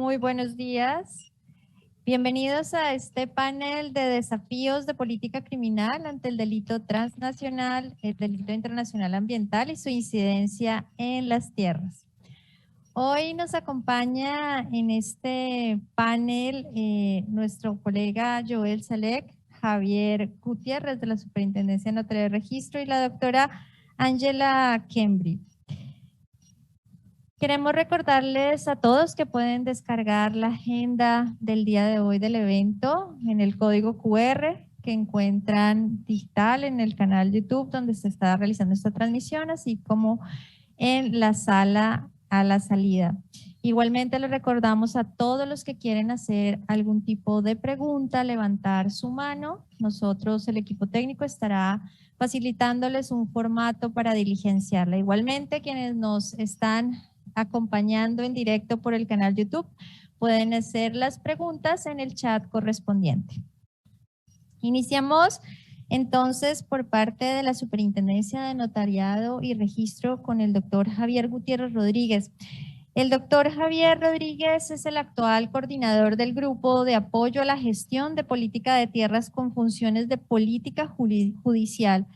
Muy buenos días. Bienvenidos a este panel de desafíos de política criminal ante el delito transnacional, el delito internacional ambiental y su incidencia en las tierras. Hoy nos acompaña en este panel nuestro colega Joel Salek, Javier Gutiérrez de la Superintendencia Notaria de Registro y la doctora Ángela Kembri. Queremos recordarles a todos que pueden descargar la agenda del día de hoy del evento en el código QR que encuentran digital en el canal YouTube donde se está realizando esta transmisión, así como en la sala a la salida. Igualmente les recordamos a todos los que quieren hacer algún tipo de pregunta, levantar su mano. Nosotros, el equipo técnico, estará facilitándoles un formato para diligenciarla. Igualmente, quienes nos están acompañando en directo por el canal YouTube, pueden hacer las preguntas en el chat correspondiente. Iniciamos entonces por parte de la Superintendencia de Notariado y Registro con el doctor Javier Gutiérrez Rodríguez. El doctor Javier Rodríguez es el actual coordinador del Grupo de Apoyo a la Gestión de Política de Tierras con funciones de política judicial.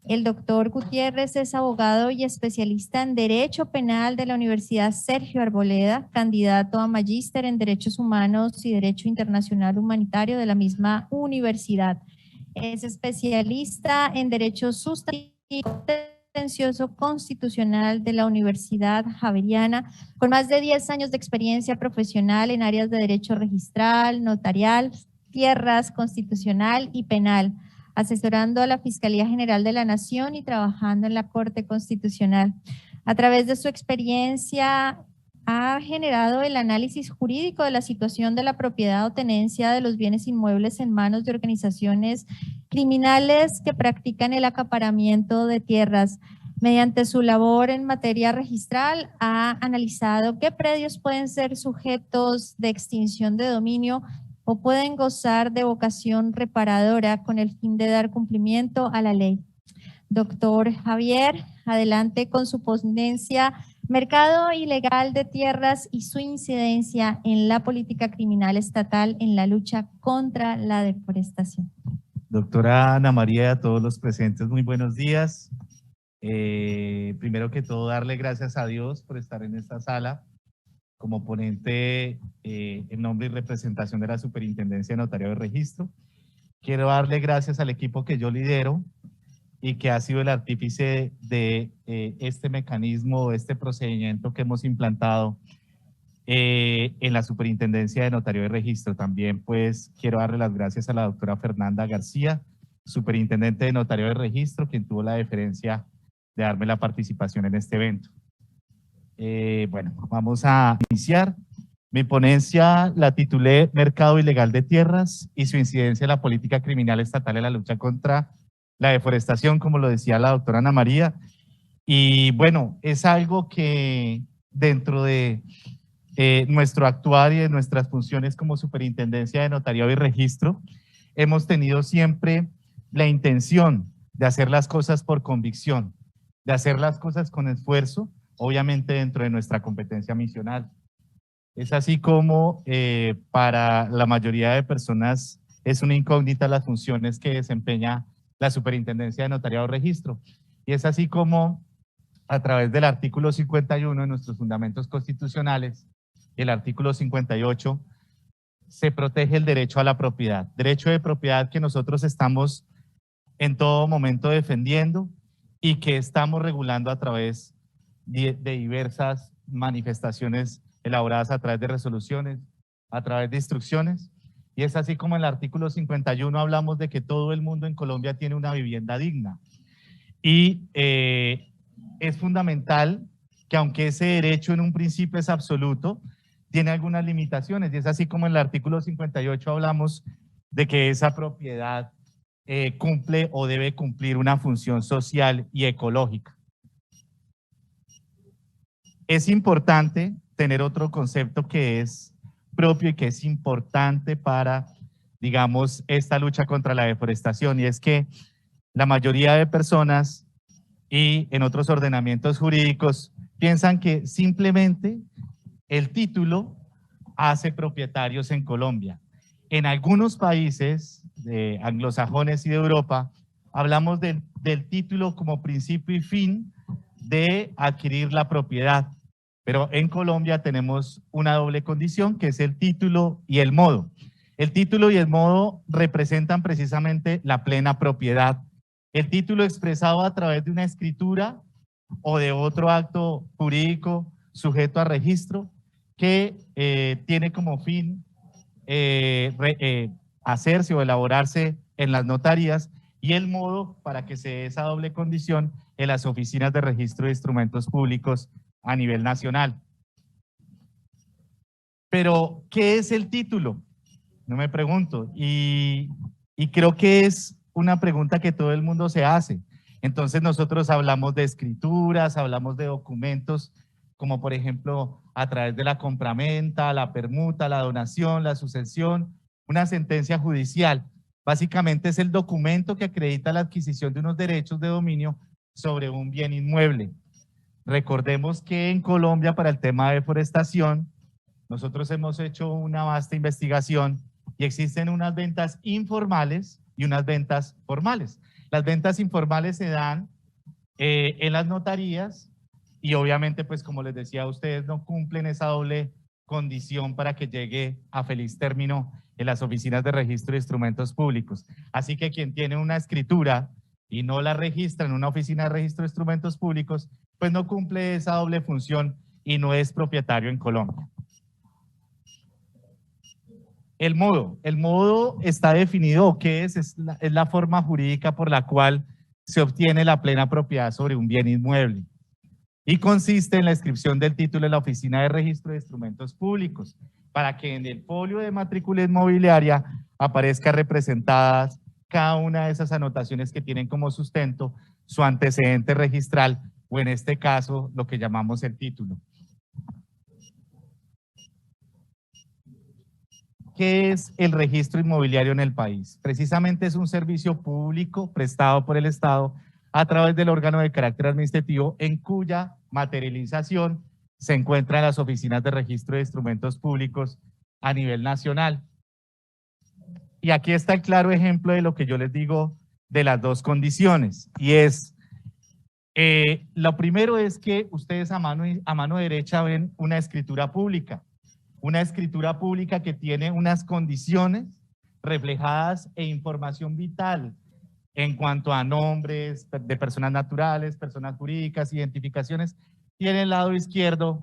El doctor Gutiérrez es abogado y especialista en Derecho Penal de la Universidad Sergio Arboleda, candidato a magíster en Derechos Humanos y Derecho Internacional Humanitario de la misma universidad. Es especialista en Derecho Sustantivo Contencioso Constitucional de la Universidad Javeriana, con más de 10 años de experiencia profesional en áreas de Derecho Registral, Notarial, Tierras, Constitucional y Penal, asesorando a la Fiscalía General de la Nación y trabajando en la Corte Constitucional. A través de su experiencia ha generado el análisis jurídico de la situación de la propiedad o tenencia de los bienes inmuebles en manos de organizaciones criminales que practican el acaparamiento de tierras. Mediante su labor en materia registral ha analizado qué predios pueden ser sujetos de extinción de dominio o pueden gozar de vocación reparadora con el fin de dar cumplimiento a la ley. Doctor Javier, adelante con su ponencia Mercado ilegal de tierras y su incidencia en la política criminal estatal en la lucha contra la deforestación. Doctora Ana María, a todos los presentes, muy buenos días. Primero que todo, darle gracias a Dios por estar en esta sala como ponente en nombre y representación de la Superintendencia de Notariado de Registro. Quiero darle gracias al equipo que yo lidero y que ha sido el artífice de este mecanismo, este procedimiento que hemos implantado en la Superintendencia de Notariado de Registro. También pues quiero darle las gracias a la doctora Fernanda García, Superintendente de Notariado de Registro, quien tuvo la deferencia de darme la participación en este evento. Bueno, vamos a iniciar. Mi ponencia la titulé Mercado ilegal de tierras y su incidencia en la política criminal estatal en la lucha contra la deforestación, como lo decía la doctora Ana María. Y bueno, es algo que dentro de nuestro actuar y de nuestras funciones como Superintendencia de Notariado y Registro, hemos tenido siempre la intención de hacer las cosas por convicción, de hacer las cosas con esfuerzo, obviamente dentro de nuestra competencia misional. Es así como para la mayoría de personas es una incógnita las funciones que desempeña la Superintendencia de Notariado y Registro. Y es así como a través del artículo 51 de nuestros fundamentos constitucionales, el artículo 58, se protege el derecho a la propiedad. Derecho de propiedad que nosotros estamos en todo momento defendiendo y que estamos regulando a través de diversas manifestaciones elaboradas a través de resoluciones, a través de instrucciones. Y es así como en el artículo 51 hablamos de que todo el mundo en Colombia tiene una vivienda digna. Y es fundamental que aunque ese derecho en un principio es absoluto, tiene algunas limitaciones. Y es así como en el artículo 58 hablamos de que esa propiedad cumple o debe cumplir una función social y ecológica. Es importante tener otro concepto que es propio y que es importante para, digamos, esta lucha contra la deforestación, y es que la mayoría de personas y en otros ordenamientos jurídicos piensan que simplemente el título hace propietarios en Colombia. En algunos países anglosajones y de Europa, hablamos del título como principio y fin de adquirir la propiedad. Pero en Colombia tenemos una doble condición, que es el título y el modo. El título y el modo representan precisamente la plena propiedad. El título expresado a través de una escritura o de otro acto jurídico sujeto a registro que tiene como fin hacerse o elaborarse en las notarías, y el modo para que se dé esa doble condición en las oficinas de registro de instrumentos públicos a nivel nacional. Pero, ¿qué es el título? No me pregunto, y creo que es una pregunta que todo el mundo se hace. Entonces nosotros hablamos de escrituras, hablamos de documentos, como por ejemplo a través de la compraventa, la permuta, la donación, la sucesión, una sentencia judicial. Básicamente es el documento que acredita la adquisición de unos derechos de dominio sobre un bien inmueble. Recordemos que en Colombia, para el tema de deforestación, nosotros hemos hecho una vasta investigación y existen unas ventas informales y unas ventas formales. Las ventas informales se dan en las notarías y obviamente, pues como les decía a ustedes, no cumplen esa doble condición para que llegue a feliz término en las oficinas de registro de instrumentos públicos. Así que quien tiene una escritura y no la registra en una oficina de registro de instrumentos públicos, pues no cumple esa doble función y no es propietario en Colombia. El modo está definido, ¿qué es? Es la forma jurídica por la cual se obtiene la plena propiedad sobre un bien inmueble y consiste en la inscripción del título en la oficina de registro de instrumentos públicos para que en el folio de matrícula inmobiliaria aparezca representadas cada una de esas anotaciones que tienen como sustento su antecedente registral o en este caso lo que llamamos el título. ¿Qué es el registro inmobiliario en el país? Precisamente es un servicio público prestado por el Estado a través del órgano de carácter administrativo en cuya materialización se encuentran las oficinas de registro de instrumentos públicos a nivel nacional. Y aquí está el claro ejemplo de lo que yo les digo de las dos condiciones, y es, lo primero es que ustedes a mano derecha ven una escritura pública que tiene unas condiciones reflejadas e información vital en cuanto a nombres de personas naturales, personas jurídicas, identificaciones, y en el lado izquierdo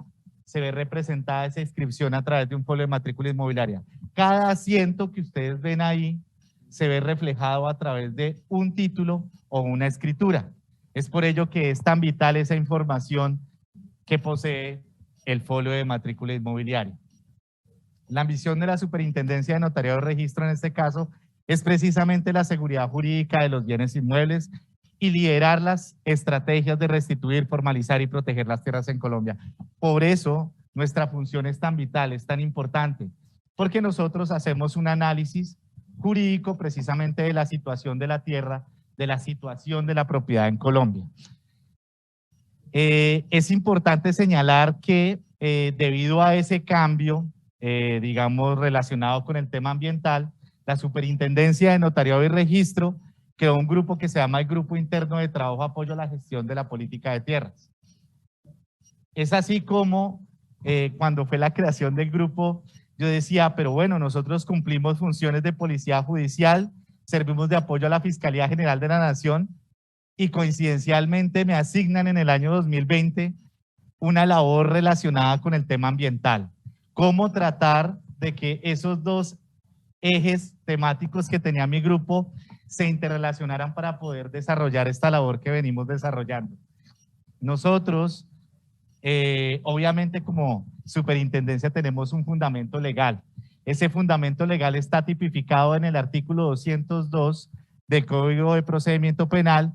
se ve representada esa inscripción a través de un folio de matrícula inmobiliaria. Cada asiento que ustedes ven ahí se ve reflejado a través de un título o una escritura. Es por ello que es tan vital esa información que posee el folio de matrícula inmobiliaria. La ambición de la Superintendencia de Notariado y Registro en este caso es precisamente la seguridad jurídica de los bienes inmuebles y liderar las estrategias de restituir, formalizar y proteger las tierras en Colombia. Por eso nuestra función es tan vital, es tan importante, porque nosotros hacemos un análisis jurídico precisamente de la situación de la tierra, de la situación de la propiedad en Colombia. Es importante señalar que debido a ese cambio, digamos, relacionado con el tema ambiental, la Superintendencia de Notariado y Registro creó un grupo que se llama el Grupo Interno de Trabajo Apoyo a la Gestión de la Política de Tierras. Es así como cuando fue la creación del grupo, yo decía, pero bueno, nosotros cumplimos funciones de policía judicial, servimos de apoyo a la Fiscalía General de la Nación y coincidencialmente me asignan en el año 2020 una labor relacionada con el tema ambiental. Cómo tratar de que esos dos ejes temáticos que tenía mi grupo se interrelacionaran para poder desarrollar esta labor que venimos desarrollando. Nosotros, obviamente como superintendencia tenemos un fundamento legal. Ese fundamento legal está tipificado en el artículo 202 del Código de Procedimiento Penal,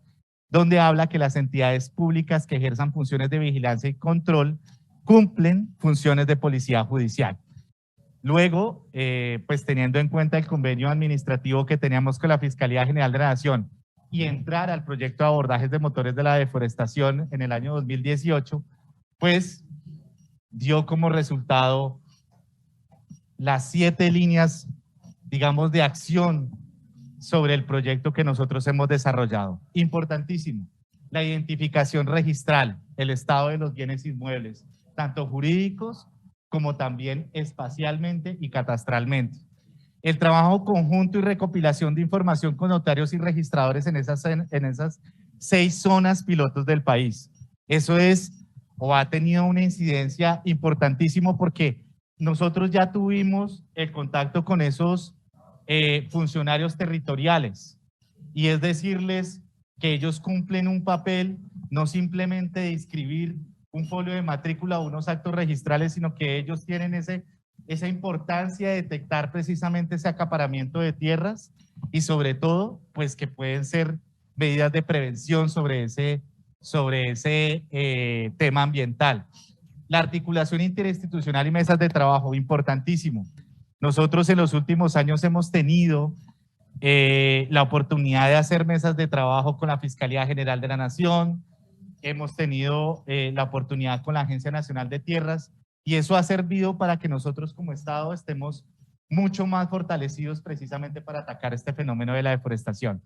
donde habla que las entidades públicas que ejerzan funciones de vigilancia y control cumplen funciones de policía judicial. Luego, pues teniendo en cuenta el convenio administrativo que teníamos con la Fiscalía General de la Nación y entrar al proyecto de abordajes de motores de la deforestación en el año 2018, pues dio como resultado las 7 líneas, digamos, de acción sobre el proyecto que nosotros hemos desarrollado. Importantísimo, la identificación registral, el estado de los bienes inmuebles, tanto jurídicos como también espacialmente y catastralmente. El trabajo conjunto y recopilación de información con notarios y registradores en esas 6 zonas pilotos del país. Eso es, o ha tenido una incidencia importantísimo porque nosotros ya tuvimos el contacto con esos funcionarios territoriales y es decirles que ellos cumplen un papel no simplemente de inscribir un folio de matrícula o unos actos registrales, sino que ellos tienen esa importancia de detectar precisamente ese acaparamiento de tierras y sobre todo, pues que pueden ser medidas de prevención sobre ese tema ambiental. La articulación interinstitucional y mesas de trabajo, importantísimo. Nosotros en los últimos años hemos tenido la oportunidad de hacer mesas de trabajo con la Fiscalía General de la Nación, hemos tenido la oportunidad con la Agencia Nacional de Tierras y eso ha servido para que nosotros como Estado estemos mucho más fortalecidos precisamente para atacar este fenómeno de la deforestación.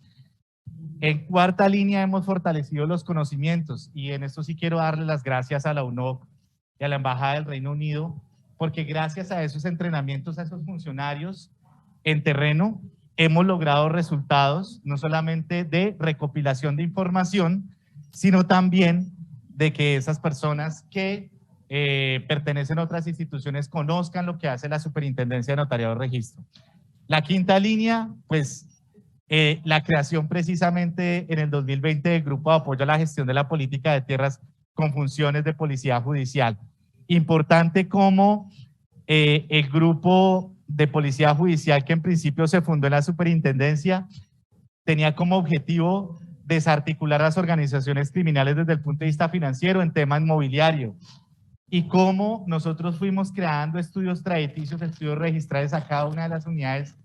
En cuarta línea hemos fortalecido los conocimientos y en esto sí quiero darle las gracias a la UNOC y a la Embajada del Reino Unido porque gracias a esos entrenamientos, a esos funcionarios en terreno, hemos logrado resultados no solamente de recopilación de información, sino también de que esas personas que pertenecen a otras instituciones conozcan lo que hace la Superintendencia de Notariado y Registro. La quinta línea, pues la creación precisamente en el 2020 del Grupo de Apoyo a la Gestión de la Política de Tierras con funciones de policía judicial. Importante como el grupo de policía judicial que en principio se fundó en la superintendencia tenía como objetivo desarticular las organizaciones criminales desde el punto de vista financiero en tema inmobiliario y cómo nosotros fuimos creando estudios crediticios, estudios registrales a cada una de las unidades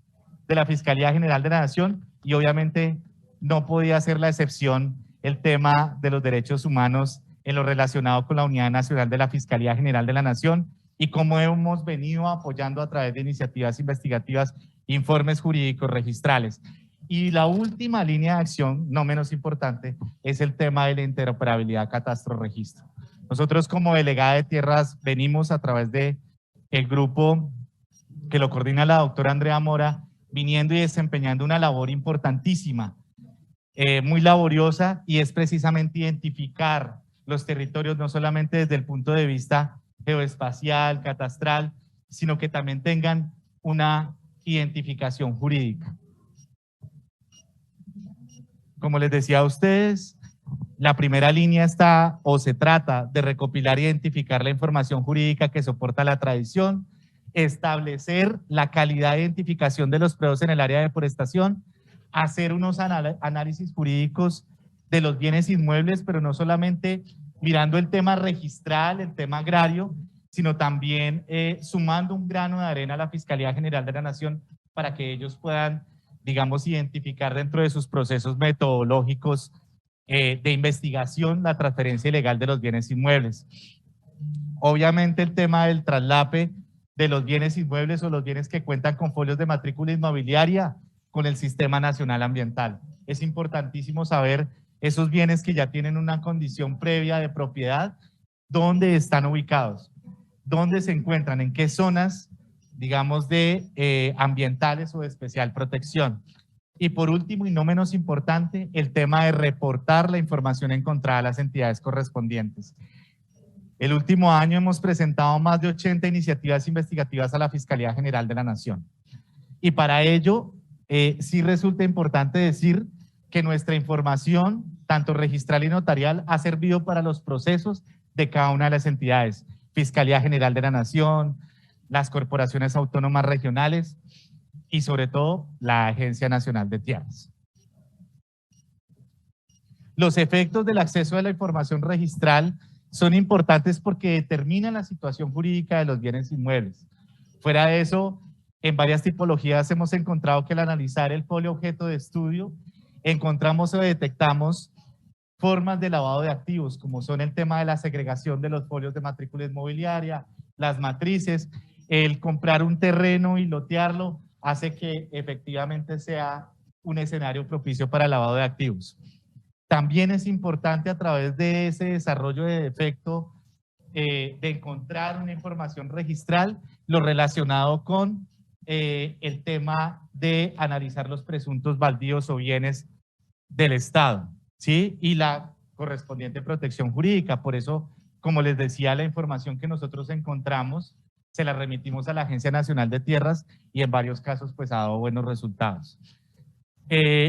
de la Fiscalía General de la Nación y obviamente no podía ser la excepción el tema de los derechos humanos en lo relacionado con la Unidad Nacional de la Fiscalía General de la Nación y cómo hemos venido apoyando a través de iniciativas investigativas, informes jurídicos registrales. Y la última línea de acción, no menos importante, es el tema de la interoperabilidad catastro-registro. Nosotros como delegada de tierras venimos a través de el grupo que lo coordina la doctora Andrea Mora, viniendo y desempeñando una labor importantísima, muy laboriosa, y es precisamente identificar los territorios no solamente desde el punto de vista geoespacial, catastral, sino que también tengan una identificación jurídica. Como les decía a ustedes, la primera línea está o se trata de recopilar e identificar la información jurídica que soporta la tradición, establecer la calidad de identificación de los predios en el área de deforestación, hacer unos análisis jurídicos de los bienes inmuebles, pero no solamente mirando el tema registral, el tema agrario, sino también sumando un grano de arena a la Fiscalía General de la Nación para que ellos puedan, digamos, identificar dentro de sus procesos metodológicos de investigación la transferencia ilegal de los bienes inmuebles. Obviamente el tema del traslape de los bienes inmuebles o los bienes que cuentan con folios de matrícula inmobiliaria con el Sistema Nacional Ambiental. Es importantísimo saber esos bienes que ya tienen una condición previa de propiedad, dónde están ubicados, dónde se encuentran, en qué zonas, digamos, de ambientales o de especial protección. Y por último, y no menos importante, el tema de reportar la información encontrada a las entidades correspondientes. El último año hemos presentado más de 80 iniciativas investigativas a la Fiscalía General de la Nación. Y para ello, sí resulta importante decir que nuestra información, tanto registral y notarial, ha servido para los procesos de cada una de las entidades. Fiscalía General de la Nación, las corporaciones autónomas regionales y sobre todo la Agencia Nacional de Tierras. Los efectos del acceso a la información registral son importantes porque determinan la situación jurídica de los bienes inmuebles. Fuera de eso, en varias tipologías hemos encontrado que al analizar el folio objeto de estudio, encontramos o detectamos formas de lavado de activos, como son el tema de la segregación de los folios de matrícula inmobiliaria, las matrices, el comprar un terreno y lotearlo hace que efectivamente sea un escenario propicio para el lavado de activos. También es importante a través de ese desarrollo de defecto de encontrar una información registral, lo relacionado con el tema de analizar los presuntos baldíos o bienes del Estado, ¿sí? Y la correspondiente protección jurídica. Por eso, como les decía, la información que nosotros encontramos se la remitimos a la Agencia Nacional de Tierras y en varios casos pues ha dado buenos resultados.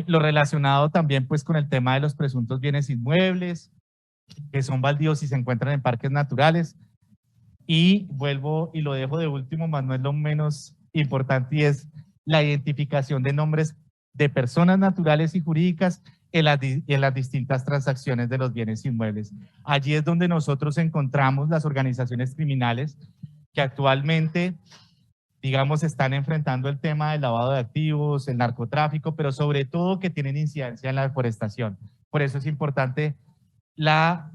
Lo relacionado también pues con el tema de los presuntos bienes inmuebles, que son baldíos y se encuentran en parques naturales. Y vuelvo y lo dejo de último, más no es lo menos importante, y es la identificación de nombres de personas naturales y jurídicas en las distintas transacciones de los bienes inmuebles. Allí es donde nosotros encontramos las organizaciones criminales que actualmente, digamos, están enfrentando el tema del lavado de activos, el narcotráfico, pero sobre todo que tienen incidencia en la deforestación. Por eso es importante la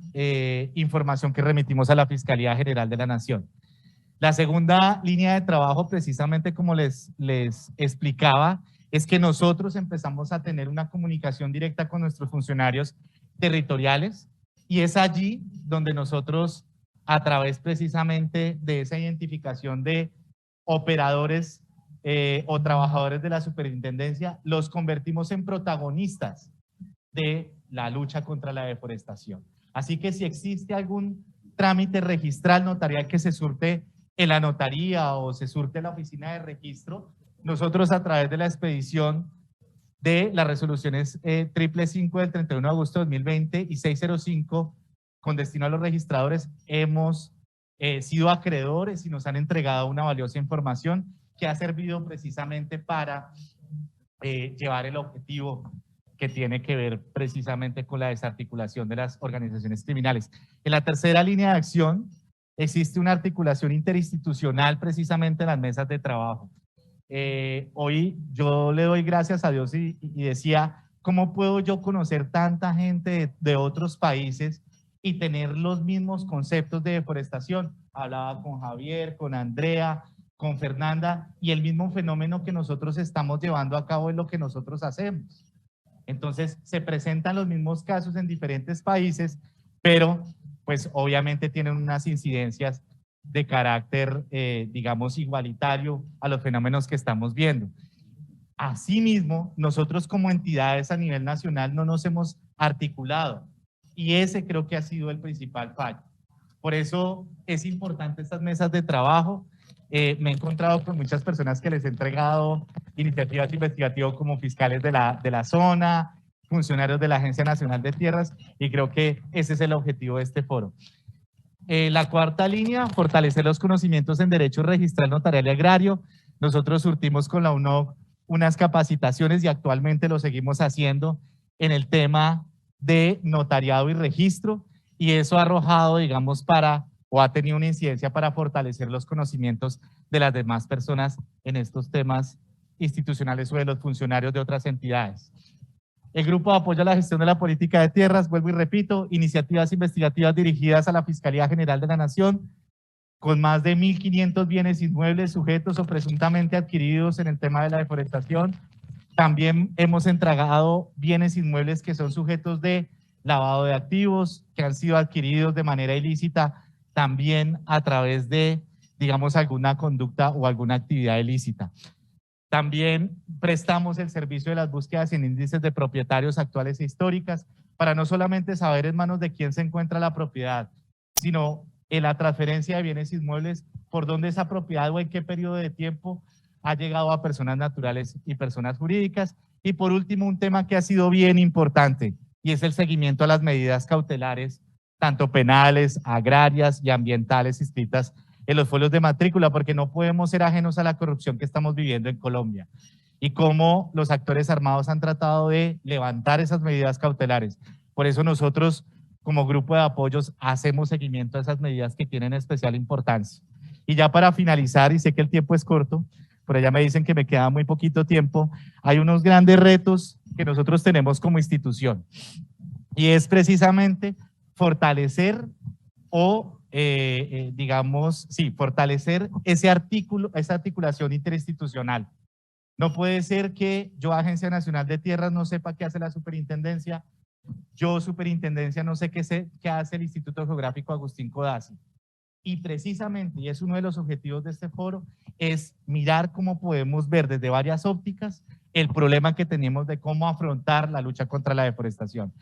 información que remitimos a la Fiscalía General de la Nación. La segunda línea de trabajo, precisamente como les explicaba, es que nosotros empezamos a tener una comunicación directa con nuestros funcionarios territoriales y es allí donde nosotros, a través precisamente de esa identificación de operadores o trabajadores de la superintendencia, los convertimos en protagonistas de la lucha contra la deforestación. Así que si existe algún trámite registral notarial que se surte en la notaría o se surte en la oficina de registro, nosotros a través de la expedición de las resoluciones 555 del 31 de agosto de 2020 y 605 con destino a los registradores, hemos sido acreedores y nos han entregado una valiosa información que ha servido precisamente para llevar el objetivo que tiene que ver precisamente con la desarticulación de las organizaciones criminales. En la tercera línea de acción existe una articulación interinstitucional precisamente en las mesas de trabajo. Hoy yo le doy gracias a Dios y decía, ¿cómo puedo yo conocer tanta gente de otros países y tener los mismos conceptos de deforestación? Hablaba con Javier, con Andrea, con Fernanda, y el mismo fenómeno que nosotros estamos llevando a cabo es lo que nosotros hacemos. Entonces, se presentan los mismos casos en diferentes países, pero pues obviamente tienen unas incidencias de carácter, digamos, igualitario a los fenómenos que estamos viendo. Asimismo, nosotros como entidades a nivel nacional no nos hemos articulado y ese creo que ha sido el principal fallo. Por eso es importante estas mesas de trabajo. Me he encontrado con muchas personas que les he entregado iniciativas investigativas como fiscales de la zona, funcionarios de la Agencia Nacional de Tierras, y creo que ese es el objetivo de este foro. La cuarta línea, fortalecer los conocimientos en derecho registral, notarial y agrario. Nosotros surtimos con la UNOC unas capacitaciones y actualmente lo seguimos haciendo en el tema de notariado y registro, y eso ha arrojado, digamos, o ha tenido una incidencia para fortalecer los conocimientos de las demás personas en estos temas institucionales o de los funcionarios de otras entidades. El Grupo de Apoyo a la Gestión de la Política de Tierras, vuelvo y repito, iniciativas investigativas dirigidas a la Fiscalía General de la Nación, con más de 1.500 bienes inmuebles sujetos o presuntamente adquiridos en el tema de la deforestación. También hemos entregado bienes inmuebles que son sujetos de lavado de activos, que han sido adquiridos de manera ilícita, también a través de, digamos, alguna conducta o alguna actividad ilícita. También prestamos el servicio de las búsquedas en índices de propietarios actuales e históricas para no solamente saber en manos de quién se encuentra la propiedad, sino en la transferencia de bienes inmuebles, por dónde esa propiedad o en qué periodo de tiempo ha llegado a personas naturales y personas jurídicas. Y por último, un tema que ha sido bien importante y es el seguimiento a las medidas cautelares, tanto penales, agrarias y ambientales inscritas en los folios de matrícula, porque no podemos ser ajenos a la corrupción que estamos viviendo en Colombia y cómo los actores armados han tratado de levantar esas medidas cautelares. Por eso nosotros, como grupo de apoyos, hacemos seguimiento a esas medidas que tienen especial importancia. Y ya para finalizar, y sé que el tiempo es corto, por allá me dicen que me queda muy poquito tiempo, hay unos grandes retos que nosotros tenemos como institución, y es precisamente fortalecer o digamos, sí, fortalecer esa articulación interinstitucional. No puede ser que yo, Agencia Nacional de Tierras, no sepa qué hace la superintendencia, yo, superintendencia, no sé qué hace el Instituto Geográfico Agustín Codazzi. Y precisamente, y es uno de los objetivos de este foro, es mirar cómo podemos ver desde varias ópticas el problema que tenemos de cómo afrontar la lucha contra la deforestación.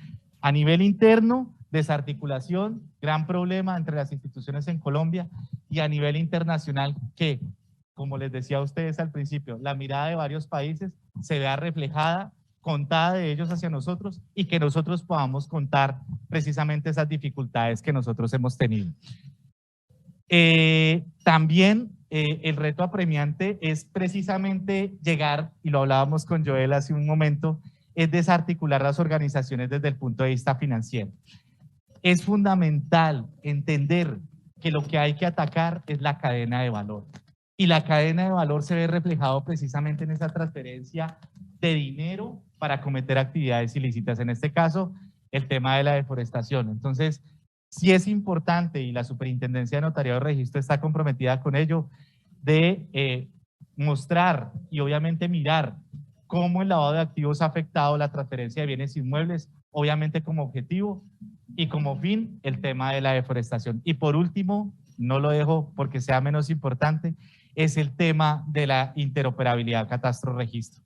A nivel interno, desarticulación, gran problema entre las instituciones en Colombia, y a nivel internacional que, como les decía a ustedes al principio, la mirada de varios países se vea reflejada, contada de ellos hacia nosotros, y que nosotros podamos contar precisamente esas dificultades que nosotros hemos tenido. También el reto apremiante es precisamente llegar, y lo hablábamos con Joel hace un momento, es desarticular las organizaciones desde el punto de vista financiero. Es fundamental entender que lo que hay que atacar es la cadena de valor. Y la cadena de valor se ve reflejado precisamente en esa transferencia de dinero para cometer actividades ilícitas. En este caso, el tema de la deforestación. Entonces, sí es importante, y la Superintendencia de Notariado y Registro está comprometida con ello, de mostrar y obviamente mirar cómo el lavado de activos ha afectado la transferencia de bienes inmuebles, obviamente como objetivo, y como fin el tema de la deforestación. Y por último, no lo dejo porque sea menos importante, es el tema de la interoperabilidad catastro-registro.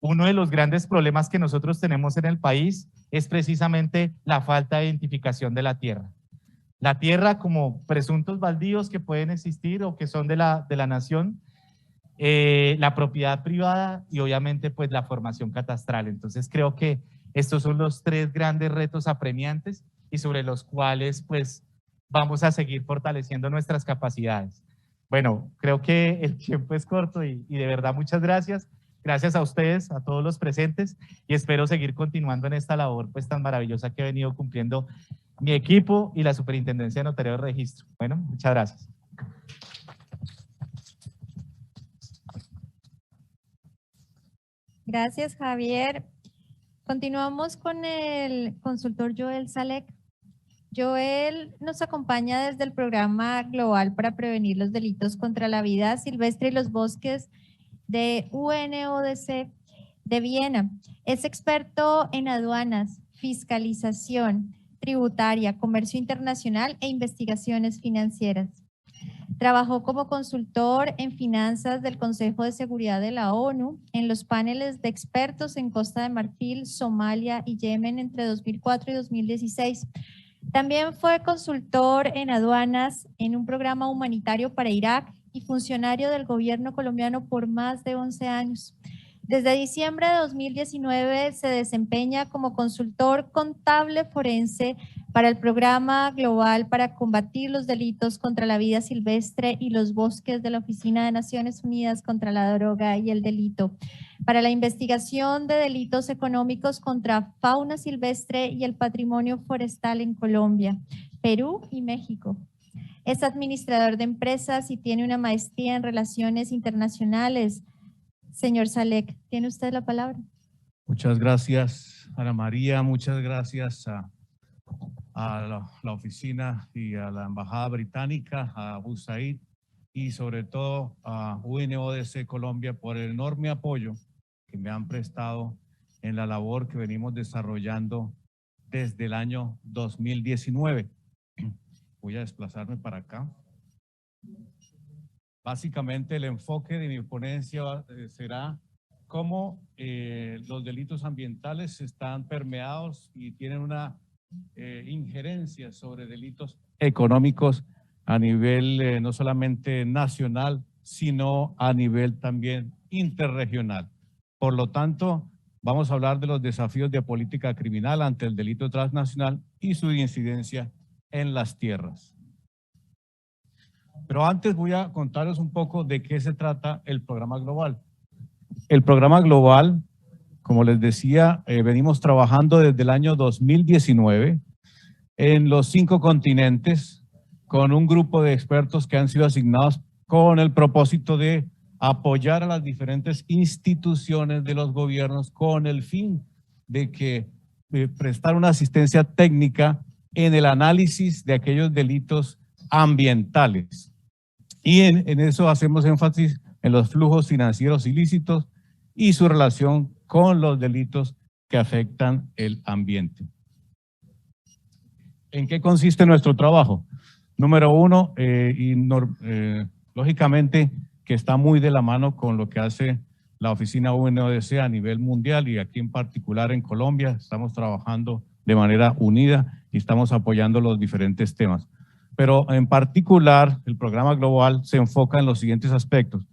Uno de los grandes problemas que nosotros tenemos en el país es precisamente la falta de identificación de la tierra. La tierra como presuntos baldíos que pueden existir o que son de la nación, la propiedad privada y obviamente pues la formación catastral. Entonces creo que estos son los tres grandes retos apremiantes y sobre los cuales pues vamos a seguir fortaleciendo nuestras capacidades. Bueno, creo que el tiempo es corto y de verdad muchas gracias. Gracias a ustedes, a todos los presentes, y espero seguir continuando en esta labor pues tan maravillosa que ha venido cumpliendo mi equipo y la Superintendencia de Notariado y Registro. Bueno, muchas gracias. Gracias, Javier. Continuamos con el consultor Joel Salek. Joel nos acompaña desde el Programa Global para Prevenir los Delitos contra la Vida Silvestre y los Bosques de UNODC de Viena. Es experto en aduanas, fiscalización tributaria, comercio internacional e investigaciones financieras. Trabajó como consultor en finanzas del Consejo de Seguridad de la ONU, en los paneles de expertos en Costa de Marfil, Somalia y Yemen entre 2004 y 2016. También fue consultor en aduanas en un programa humanitario para Irak y funcionario del gobierno colombiano por más de 11 años. Desde diciembre de 2019 se desempeña como consultor contable forense para el Programa Global para Combatir los Delitos contra la Vida Silvestre y los Bosques de la Oficina de Naciones Unidas contra la Droga y el Delito, para la investigación de delitos económicos contra fauna silvestre y el patrimonio forestal en Colombia, Perú y México. Es administrador de empresas y tiene una maestría en Relaciones Internacionales. Señor Salek, ¿tiene usted la palabra? Muchas gracias, Ana María. Muchas gracias a la oficina y a la Embajada Británica, a USAID y sobre todo a UNODC Colombia por el enorme apoyo que me han prestado en la labor que venimos desarrollando desde el año 2019. Voy a desplazarme para acá. Básicamente el enfoque de mi ponencia será cómo los delitos ambientales están permeados y tienen una injerencia sobre delitos económicos a nivel no solamente nacional, sino a nivel también interregional. Por lo tanto, vamos a hablar de los desafíos de política criminal ante el delito transnacional y su incidencia en las tierras. Pero antes voy a contarles un poco de qué se trata el programa global. El programa global, como les decía, venimos trabajando desde el año 2019 en los 5 continentes con un grupo de expertos que han sido asignados con el propósito de apoyar a las diferentes instituciones de los gobiernos con el fin de que prestar una asistencia técnica en el análisis de aquellos delitos ambientales. Y en eso hacemos énfasis en los flujos financieros ilícitos y su relación con los delitos que afectan el ambiente. ¿En qué consiste nuestro trabajo? Número uno, lógicamente que está muy de la mano con lo que hace la oficina UNODC a nivel mundial y aquí en particular en Colombia. Estamos trabajando de manera unida y estamos apoyando los diferentes temas. Pero en particular, el programa global se enfoca en los siguientes aspectos.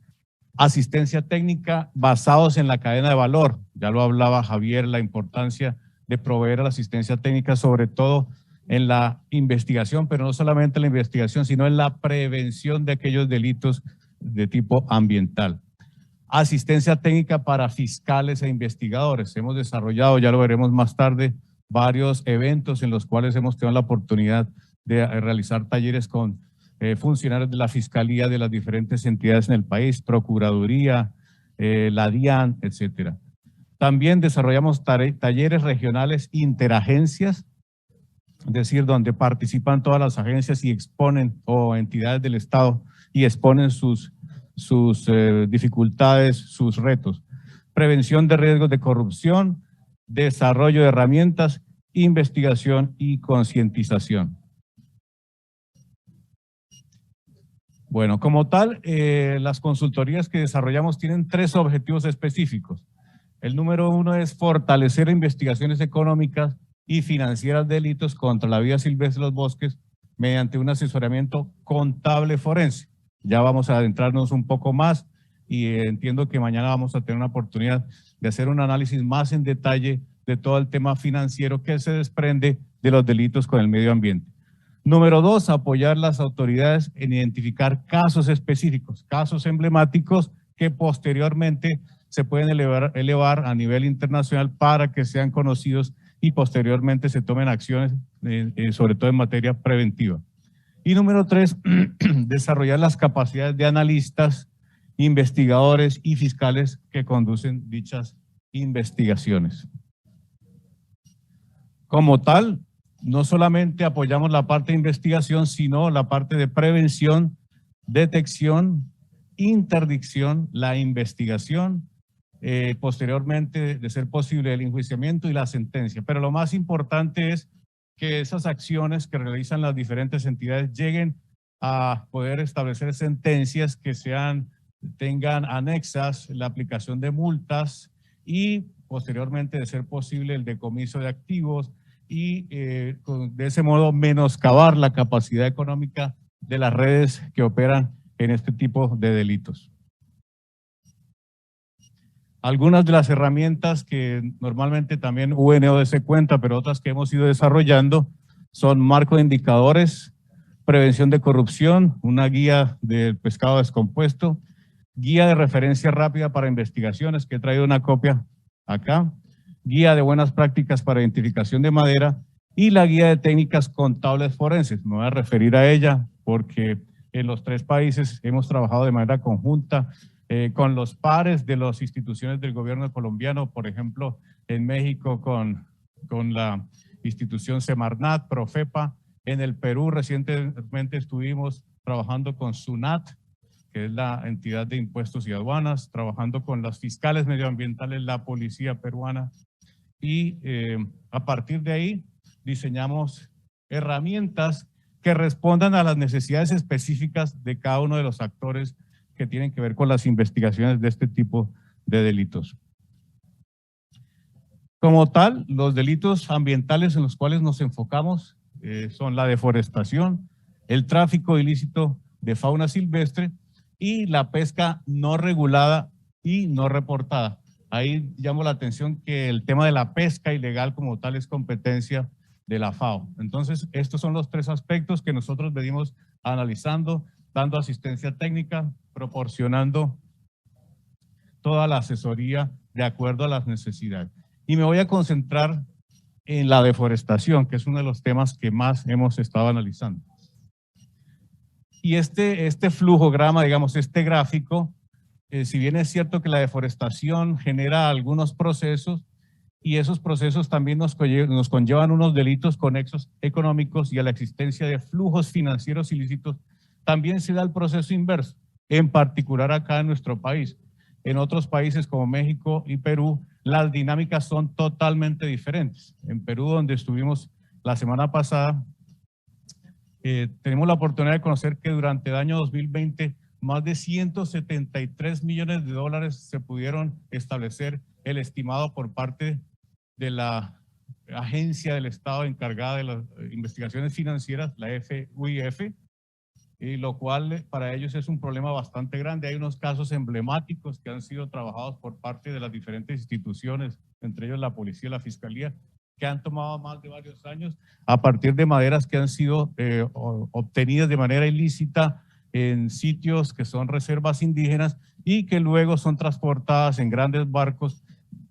Asistencia técnica basados en la cadena de valor. Ya lo hablaba Javier, la importancia de proveer la asistencia técnica, sobre todo en la investigación, pero no solamente en la investigación, sino en la prevención de aquellos delitos de tipo ambiental. Asistencia técnica para fiscales e investigadores. Hemos desarrollado, ya lo veremos más tarde, varios eventos en los cuales hemos tenido la oportunidad de realizar talleres con funcionarios de la Fiscalía de las diferentes entidades en el país, Procuraduría, la DIAN, etcétera. También desarrollamos talleres regionales interagencias, es decir, donde participan todas las agencias y exponen, o entidades del Estado, y exponen sus dificultades, sus retos. Prevención de riesgos de corrupción, desarrollo de herramientas, investigación y concientización. Bueno, como tal, las consultorías que desarrollamos tienen 3 objetivos específicos. El número 1 es fortalecer investigaciones económicas y financieras de delitos contra la vida silvestre de los bosques mediante un asesoramiento contable forense. Ya vamos a adentrarnos un poco más y entiendo que mañana vamos a tener una oportunidad de hacer un análisis más en detalle de todo el tema financiero que se desprende de los delitos con el medio ambiente. Número 2, apoyar las autoridades en identificar casos específicos, casos emblemáticos que posteriormente se pueden elevar a nivel internacional para que sean conocidos y posteriormente se tomen acciones, sobre todo en materia preventiva. Y número 3, desarrollar las capacidades de analistas, investigadores y fiscales que conducen dichas investigaciones. Como tal, no solamente apoyamos la parte de investigación, sino la parte de prevención, detección, interdicción, la investigación, posteriormente, de ser posible, el enjuiciamiento y la sentencia. Pero lo más importante es que esas acciones que realizan las diferentes entidades lleguen a poder establecer sentencias que tengan anexas la aplicación de multas y posteriormente, de ser posible, el decomiso de activos y de ese modo menoscabar la capacidad económica de las redes que operan en este tipo de delitos. Algunas de las herramientas que normalmente también UNODC cuenta, pero otras que hemos ido desarrollando, son marco de indicadores, prevención de corrupción, una guía del pescado descompuesto, guía de referencia rápida para investigaciones, que he traído una copia acá, guía de buenas prácticas para identificación de madera y la guía de técnicas contables forenses. Me voy a referir a ella porque en los 3 países hemos trabajado de manera conjunta con los pares de las instituciones del gobierno colombiano, por ejemplo, en México con la institución Semarnat, Profepa. En el Perú recientemente estuvimos trabajando con SUNAT, que es la entidad de impuestos y aduanas, trabajando con las fiscales medioambientales, la policía peruana, y a partir de ahí diseñamos herramientas que respondan a las necesidades específicas de cada uno de los actores que tienen que ver con las investigaciones de este tipo de delitos. Como tal, los delitos ambientales en los cuales nos enfocamos son la deforestación, el tráfico ilícito de fauna silvestre y la pesca no regulada y no reportada. Ahí llamo la atención que el tema de la pesca ilegal como tal es competencia de la FAO. Entonces, estos son los 3 aspectos que nosotros venimos analizando, dando asistencia técnica, proporcionando toda la asesoría de acuerdo a las necesidades. Y me voy a concentrar en la deforestación, que es uno de los temas que más hemos estado analizando. Y este flujograma, digamos, este gráfico, si bien es cierto que la deforestación genera algunos procesos, y esos procesos también nos conllevan unos delitos conexos económicos y a la existencia de flujos financieros ilícitos. También se da el proceso inverso, en particular acá en nuestro país. En otros países como México y Perú, las dinámicas son totalmente diferentes. En Perú, donde estuvimos la semana pasada, tenemos la oportunidad de conocer que durante el año 2020 más de 173 millones de dólares se pudieron establecer, el estimado por parte de la agencia del Estado encargada de las investigaciones financieras, la FUIF, y lo cual para ellos es un problema bastante grande. Hay unos casos emblemáticos que han sido trabajados por parte de las diferentes instituciones, entre ellos la policía y la fiscalía, que han tomado más de varios años a partir de maderas que han sido obtenidas de manera ilícita en sitios que son reservas indígenas y que luego son transportadas en grandes barcos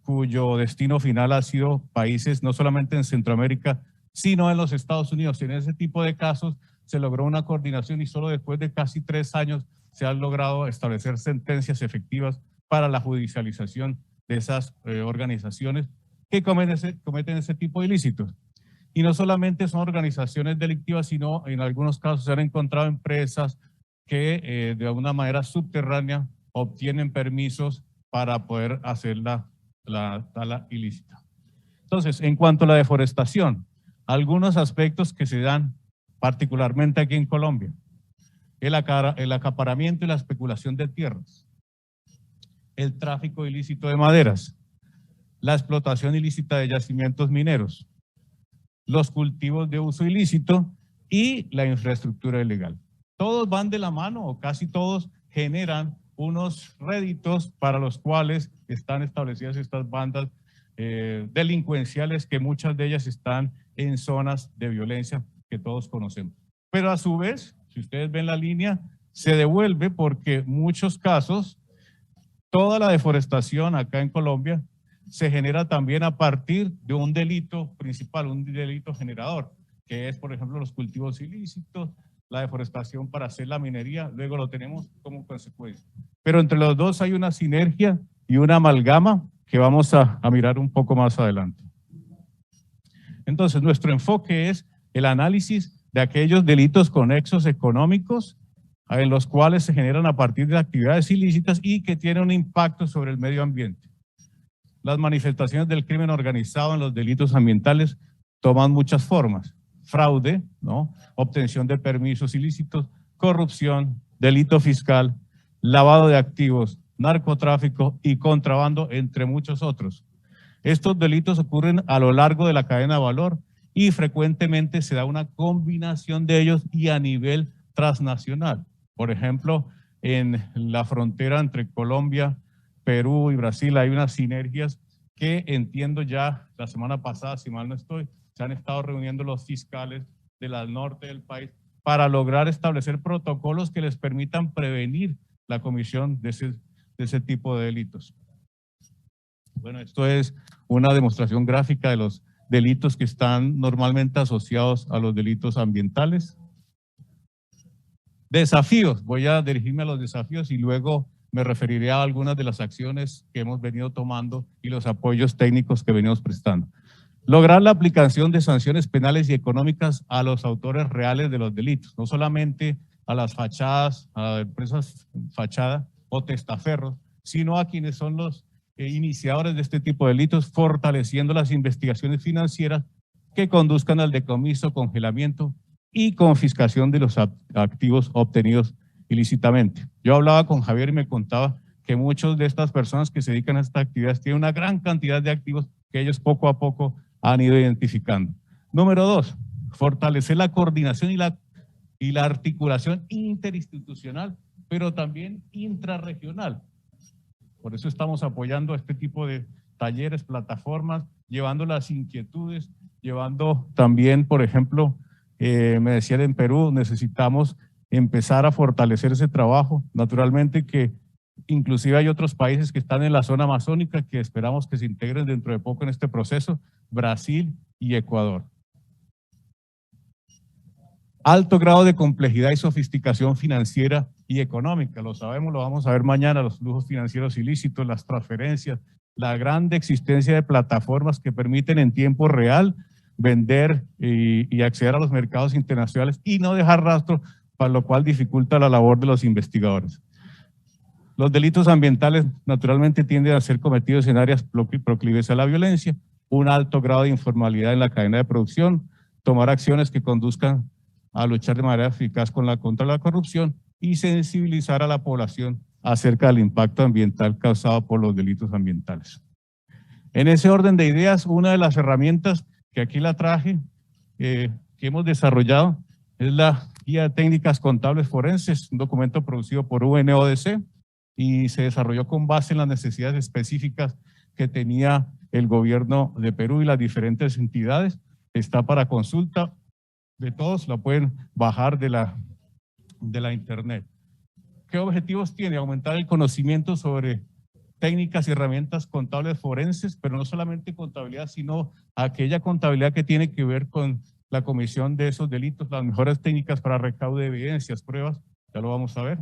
cuyo destino final ha sido países no solamente en Centroamérica, sino en los Estados Unidos. En ese tipo de casos se logró una coordinación y solo después de casi 3 años se han logrado establecer sentencias efectivas para la judicialización de esas organizaciones que cometen ese tipo de ilícitos. Y no solamente son organizaciones delictivas, sino en algunos casos se han encontrado empresas que de alguna manera subterránea obtienen permisos para poder hacer la tala ilícita. Entonces, en cuanto a la deforestación, algunos aspectos que se dan particularmente aquí en Colombia: el acaparamiento y la especulación de tierras, el tráfico ilícito de maderas, la explotación ilícita de yacimientos mineros, los cultivos de uso ilícito y la infraestructura ilegal. Todos van de la mano, o casi todos generan unos réditos para los cuales están establecidas estas bandas delincuenciales, que muchas de ellas están en zonas de violencia que todos conocemos. Pero a su vez, si ustedes ven la línea, se devuelve porque en muchos casos toda la deforestación acá en Colombia se genera también a partir de un delito principal, un delito generador, que es, por ejemplo, los cultivos ilícitos, la deforestación para hacer la minería, luego lo tenemos como consecuencia. Pero entre los dos hay una sinergia y una amalgama que vamos a mirar un poco más adelante. Entonces, nuestro enfoque es el análisis de aquellos delitos conexos económicos en los cuales se generan a partir de actividades ilícitas y que tienen un impacto sobre el medio ambiente. Las manifestaciones del crimen organizado en los delitos ambientales toman muchas formas: fraude, ¿no?, obtención de permisos ilícitos, corrupción, delito fiscal, lavado de activos, narcotráfico y contrabando, entre muchos otros. Estos delitos ocurren a lo largo de la cadena de valor y frecuentemente se da una combinación de ellos y a nivel transnacional. Por ejemplo, en la frontera entre Colombia, Perú y Brasil hay unas sinergias que entiendo ya la semana pasada, si mal no estoy, se han estado reuniendo los fiscales del norte del país para lograr establecer protocolos que les permitan prevenir la comisión de ese tipo de delitos. Bueno, esto es una demostración gráfica de los delitos que están normalmente asociados a los delitos ambientales. Desafíos, voy a dirigirme a los desafíos y luego me referiré a algunas de las acciones que hemos venido tomando y los apoyos técnicos que venimos prestando. Lograr la aplicación de sanciones penales y económicas a los autores reales de los delitos, no solamente a las fachadas, a empresas fachada o testaferros, sino a quienes son los iniciadores de este tipo de delitos, fortaleciendo las investigaciones financieras que conduzcan al decomiso, congelamiento y confiscación de los activos obtenidos ilícitamente. Yo hablaba con Javier y me contaba que muchas de estas personas que se dedican a estas actividades tienen una gran cantidad de activos que ellos poco a poco han ido identificando. Número 2, fortalecer la coordinación y la articulación interinstitucional, pero también intrarregional. Por eso estamos apoyando este tipo de talleres, plataformas, llevando las inquietudes, llevando también, por ejemplo, me decían en Perú, necesitamos empezar a fortalecer ese trabajo. Naturalmente que inclusive hay otros países que están en la zona amazónica que esperamos que se integren dentro de poco en este proceso, Brasil y Ecuador. Alto grado de complejidad y sofisticación financiera y económica, lo sabemos, lo vamos a ver mañana, los flujos financieros ilícitos, las transferencias, la grande existencia de plataformas que permiten en tiempo real vender y acceder a los mercados internacionales y no dejar rastro, para lo cual dificulta la labor de los investigadores. Los delitos ambientales naturalmente tienden a ser cometidos en áreas proclives a la violencia, un alto grado de informalidad en la cadena de producción, tomar acciones que conduzcan a luchar de manera eficaz contra la corrupción y sensibilizar a la población acerca del impacto ambiental causado por los delitos ambientales. En ese orden de ideas, una de las herramientas que aquí la traje, que hemos desarrollado, es la Guía de Técnicas Contables Forenses, un documento producido por UNODC y se desarrolló con base en las necesidades específicas que tenía el gobierno de Perú y las diferentes entidades. Está para consulta de todos, la pueden bajar de la internet. ¿Qué objetivos tiene? Aumentar el conocimiento sobre técnicas y herramientas contables forenses, pero no solamente contabilidad, sino aquella contabilidad que tiene que ver con la comisión de esos delitos, las mejores técnicas para recaudo de evidencias, pruebas, ya lo vamos a ver.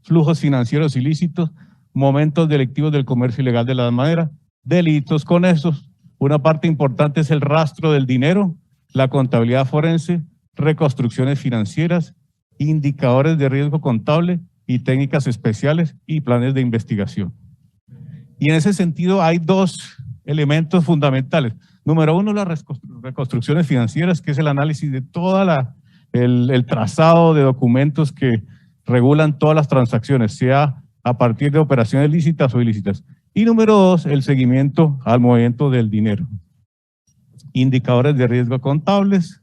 Flujos financieros ilícitos, momentos delictivos del comercio ilegal de la madera, delitos con esos. Una parte importante es el rastro del dinero, la contabilidad forense, reconstrucciones financieras, indicadores de riesgo contable y técnicas especiales y planes de investigación. Y en ese sentido hay dos elementos fundamentales. Número uno, las reconstrucciones financieras, que es el análisis de toda el trazado de documentos que regulan todas las transacciones, sea a partir de operaciones lícitas o ilícitas. Y número dos, el seguimiento al movimiento del dinero. Indicadores de riesgo contables,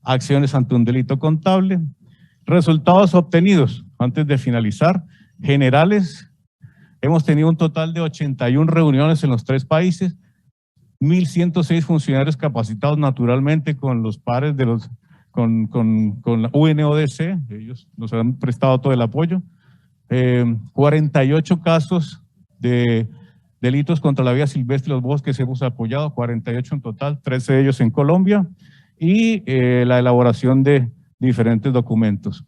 acciones ante un delito contable, resultados obtenidos antes de finalizar, generales. Hemos tenido un total de 81 reuniones en los 3 países, 1.106 funcionarios capacitados naturalmente con los pares de con la UNODC, ellos nos han prestado todo el apoyo, 48 casos de delitos contra la vida silvestre y los bosques hemos apoyado, 48 en total, 13 de ellos en Colombia, y la elaboración de diferentes documentos.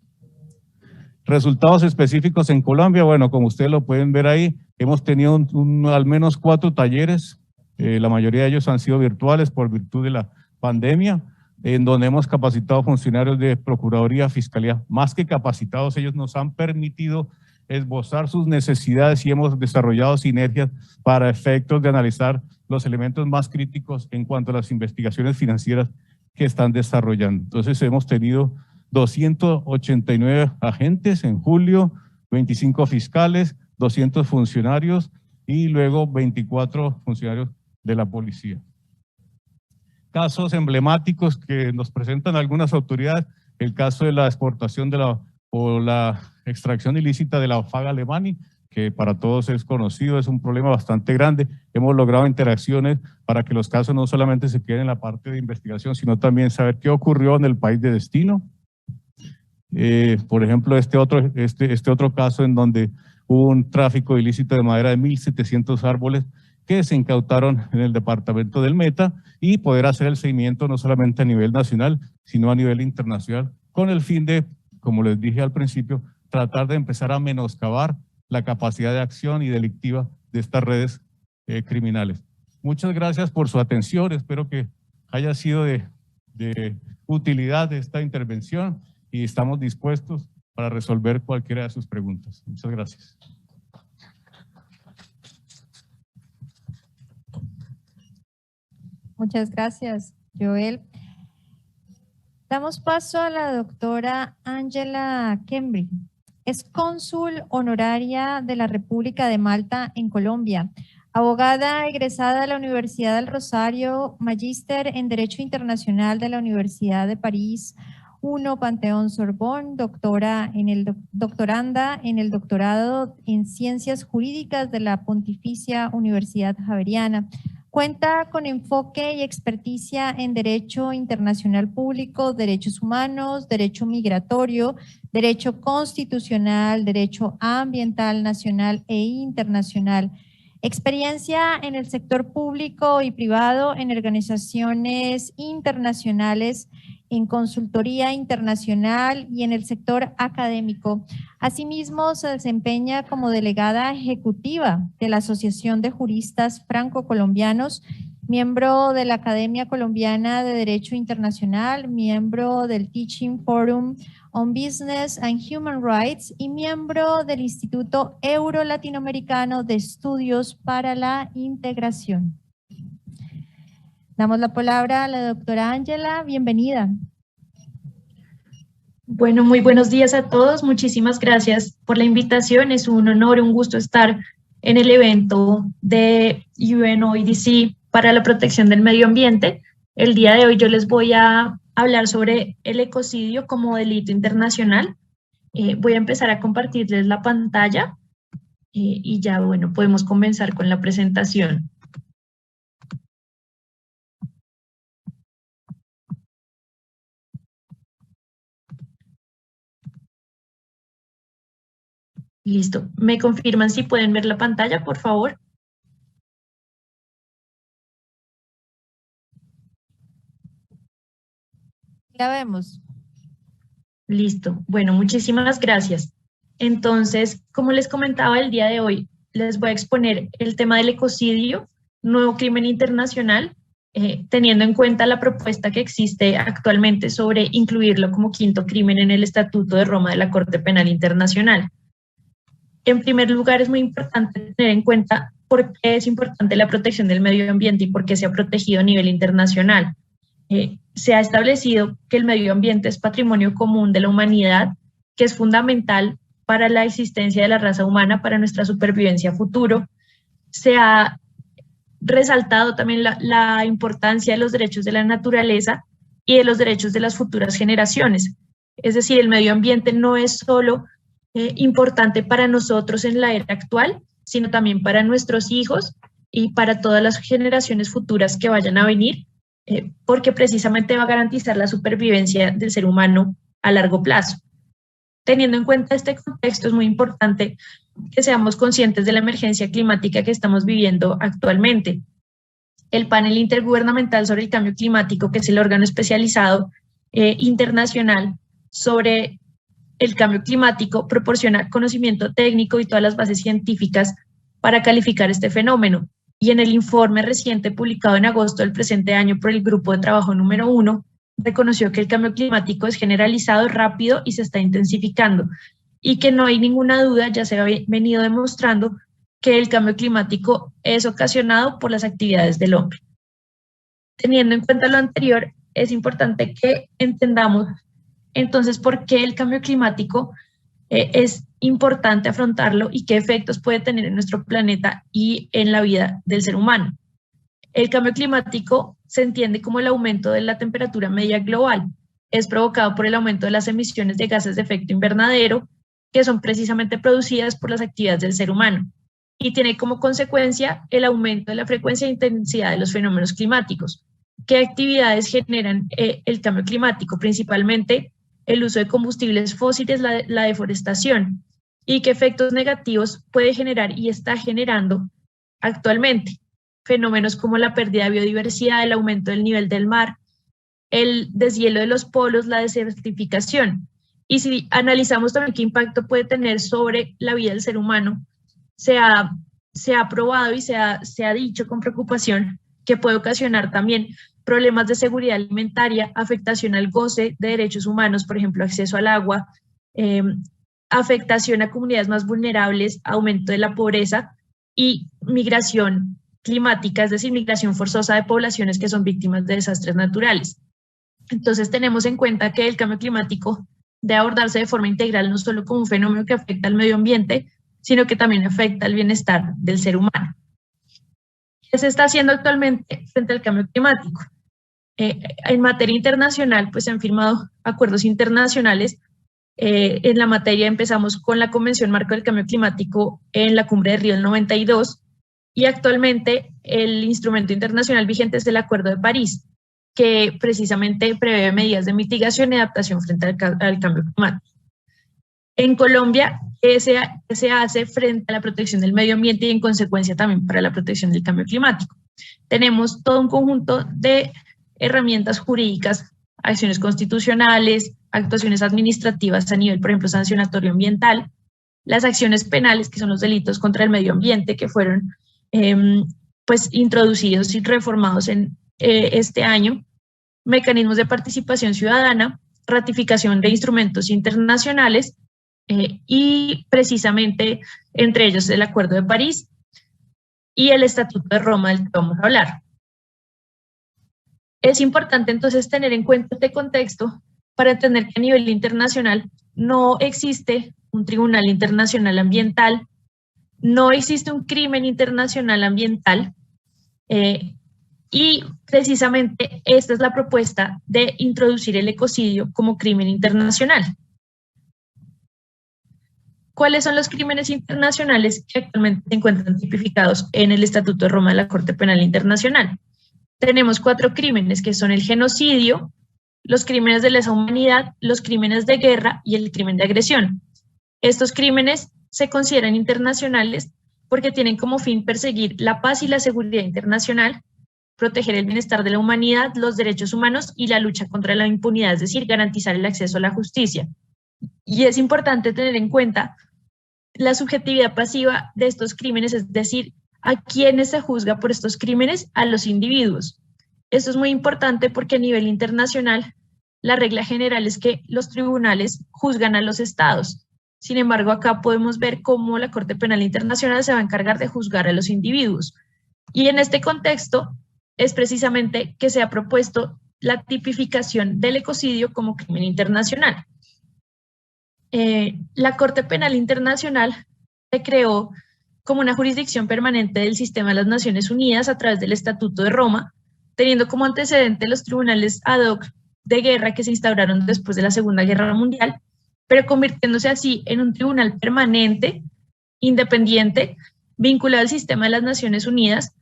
Resultados específicos en Colombia, bueno, como ustedes lo pueden ver ahí, hemos tenido al menos 4 talleres, la mayoría de ellos han sido virtuales por virtud de la pandemia, en donde hemos capacitado funcionarios de Procuraduría, Fiscalía, más que capacitados, ellos nos han permitido esbozar sus necesidades y hemos desarrollado sinergias para efectos de analizar los elementos más críticos en cuanto a las investigaciones financieras que están desarrollando. Entonces hemos tenido 289 agentes en julio, 25 fiscales, 200 funcionarios y luego 24 funcionarios de la policía. Casos emblemáticos que nos presentan algunas autoridades, el caso de la exportación o la extracción ilícita de la faga alemani, que para todos es conocido, es un problema bastante grande. Hemos logrado interacciones para que los casos no solamente se queden en la parte de investigación, sino también saber qué ocurrió en el país de destino. Por ejemplo, este otro caso en donde hubo un tráfico ilícito de madera de 1.700 árboles que se incautaron en el departamento del Meta y poder hacer el seguimiento no solamente a nivel nacional, sino a nivel internacional, con el fin de, como les dije al principio, tratar de empezar a menoscabar la capacidad de acción y delictiva de estas redes criminales. Muchas gracias por su atención, espero que haya sido de utilidad esta intervención y estamos dispuestos para resolver cualquiera de sus preguntas. Muchas gracias. Muchas gracias, Joel. Damos paso a la doctora Ángela Kembri. Es cónsul honoraria de la República de Malta en Colombia, abogada egresada de la Universidad del Rosario, magíster en Derecho Internacional de la Universidad de París I, Panteón Sorbonne, doctoranda en el doctorado en Ciencias Jurídicas de la Pontificia Universidad Javeriana. Cuenta con enfoque y experticia en Derecho Internacional Público, Derechos Humanos, Derecho Migratorio, Derecho Constitucional, Derecho Ambiental Nacional e Internacional. Experiencia en el sector público y privado en organizaciones internacionales en consultoría internacional y en el sector académico. Asimismo, se desempeña como delegada ejecutiva de la Asociación de Juristas Franco-Colombianos, miembro de la Academia Colombiana de Derecho Internacional, miembro del Teaching Forum on Business and Human Rights y miembro del Instituto Euro-Latinoamericano de Estudios para la Integración. Damos la palabra a la doctora Ángela. Bienvenida. Bueno, muy buenos días a todos. Muchísimas gracias por la invitación. Es un honor y un gusto estar en el evento de UNOEDC para la protección del medio ambiente. El día de hoy yo les voy a hablar sobre el ecocidio como delito internacional. Voy a empezar a compartirles la pantalla y ya, bueno, podemos comenzar con la presentación. Listo. ¿Me confirman si pueden ver la pantalla, por favor? La vemos. Listo. Bueno, muchísimas gracias. Entonces, como les comentaba el día de hoy, les voy a exponer el tema del ecocidio, nuevo crimen internacional, teniendo en cuenta la propuesta que existe actualmente sobre incluirlo como quinto crimen en el Estatuto de Roma de la Corte Penal Internacional. En primer lugar, es muy importante tener en cuenta por qué es importante la protección del medio ambiente y por qué se ha protegido a nivel internacional. Se ha establecido que el medio ambiente es patrimonio común de la humanidad, que es fundamental para la existencia de la raza humana, para nuestra supervivencia a futuro. Se ha resaltado también la importancia de los derechos de la naturaleza y de los derechos de las futuras generaciones. Es decir, el medio ambiente no es solo importante para nosotros en la era actual, sino también para nuestros hijos y para todas las generaciones futuras que vayan a venir, porque precisamente va a garantizar la supervivencia del ser humano a largo plazo. Teniendo en cuenta este contexto, es muy importante que seamos conscientes de la emergencia climática que estamos viviendo actualmente. El panel intergubernamental sobre el cambio climático, que es el órgano especializado internacional sobre el cambio climático, proporciona conocimiento técnico y todas las bases científicas para calificar este fenómeno. Y en el informe reciente publicado en agosto del presente año por el Grupo de Trabajo número 1, reconoció que el cambio climático es generalizado, rápido y se está intensificando. Y que no hay ninguna duda, ya se ha venido demostrando, que el cambio climático es ocasionado por las actividades del hombre. Teniendo en cuenta lo anterior, es importante que entendamos entonces por qué el cambio climático es importante afrontarlo y qué efectos puede tener en nuestro planeta y en la vida del ser humano. El cambio climático se entiende como el aumento de la temperatura media global. Es provocado por el aumento de las emisiones de gases de efecto invernadero, que son precisamente producidas por las actividades del ser humano, y tiene como consecuencia el aumento de la frecuencia e intensidad de los fenómenos climáticos. ¿Qué actividades generan el cambio climático? Principalmente el uso de combustibles fósiles, la deforestación, y qué efectos negativos puede generar y está generando actualmente. Fenómenos como la pérdida de biodiversidad, el aumento del nivel del mar, el deshielo de los polos, la desertificación. Y si analizamos también qué impacto puede tener sobre la vida del ser humano, se ha probado y se ha dicho con preocupación que puede ocasionar también problemas de seguridad alimentaria, afectación al goce de derechos humanos, por ejemplo, acceso al agua, afectación a comunidades más vulnerables, aumento de la pobreza y migración climática, es decir, migración forzosa de poblaciones que son víctimas de desastres naturales. Entonces tenemos en cuenta que el cambio climático debe abordarse de forma integral, no solo como un fenómeno que afecta al medio ambiente, sino que también afecta al bienestar del ser humano. ¿Qué se está haciendo actualmente frente al cambio climático? En materia internacional, pues se han firmado acuerdos internacionales. En la materia empezamos con la Convención Marco del Cambio Climático en la Cumbre de Río del 92 y actualmente el instrumento internacional vigente es el Acuerdo de París, que precisamente prevé medidas de mitigación y adaptación frente al cambio climático. En Colombia, ¿qué se hace frente a la protección del medio ambiente y en consecuencia también para la protección del cambio climático? Tenemos todo un conjunto de herramientas jurídicas acciones constitucionales, actuaciones administrativas a nivel, por ejemplo, sancionatorio ambiental, las acciones penales, que son los delitos contra el medio ambiente, que fueron pues introducidos y reformados en este año, mecanismos de participación ciudadana, ratificación de instrumentos internacionales y precisamente entre ellos el Acuerdo de París y el Estatuto de Roma del que vamos a hablar. Es importante entonces tener en cuenta este contexto para entender que a nivel internacional no existe un tribunal internacional ambiental, no existe un crimen internacional ambiental y precisamente esta es la propuesta de introducir el ecocidio como crimen internacional. ¿Cuáles son los crímenes internacionales que actualmente se encuentran tipificados en el Estatuto de Roma de la Corte Penal Internacional? Tenemos 4 crímenes que son el genocidio, los crímenes de lesa humanidad, los crímenes de guerra y el crimen de agresión. Estos crímenes se consideran internacionales porque tienen como fin perseguir la paz y la seguridad internacional, proteger el bienestar de la humanidad, los derechos humanos y la lucha contra la impunidad, es decir, garantizar el acceso a la justicia. Y es importante tener en cuenta la subjetividad pasiva de estos crímenes, es decir, ¿a quiénes se juzga por estos crímenes? A los individuos. Esto es muy importante porque a nivel internacional la regla general es que los tribunales juzgan a los estados. Sin embargo, acá podemos ver cómo la Corte Penal Internacional se va a encargar de juzgar a los individuos. Y en este contexto es precisamente que se ha propuesto la tipificación del ecocidio como crimen internacional. La Corte Penal Internacional se creó como una jurisdicción permanente del sistema de las Naciones Unidas a través del Estatuto de Roma, teniendo como antecedente los tribunales ad hoc de guerra que se instauraron después de la Segunda Guerra Mundial, pero convirtiéndose así en un tribunal permanente, independiente, vinculado al sistema de las Naciones Unidas,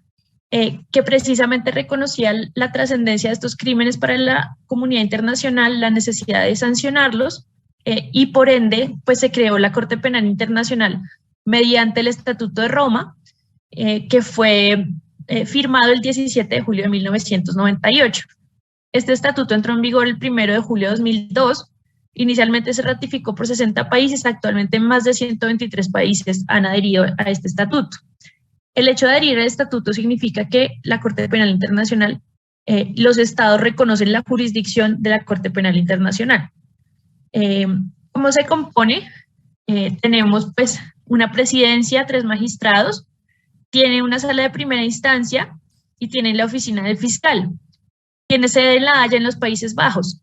que precisamente reconocía la trascendencia de estos crímenes para la comunidad internacional, la necesidad de sancionarlos, y por ende, pues se creó la Corte Penal Internacional mediante el Estatuto de Roma, que fue firmado el 17 de julio de 1998. Este estatuto entró en vigor el 1 de julio de 2002. Inicialmente se ratificó por 60 países, actualmente más de 123 países han adherido a este estatuto. El hecho de adherir al estatuto significa que la Corte Penal Internacional, los estados reconocen la jurisdicción de la Corte Penal Internacional. ¿Cómo se compone? Tenemos pues una presidencia, 3 magistrados, tiene una sala de primera instancia y tiene la oficina del fiscal. Tiene sede en La Haya, en los Países Bajos.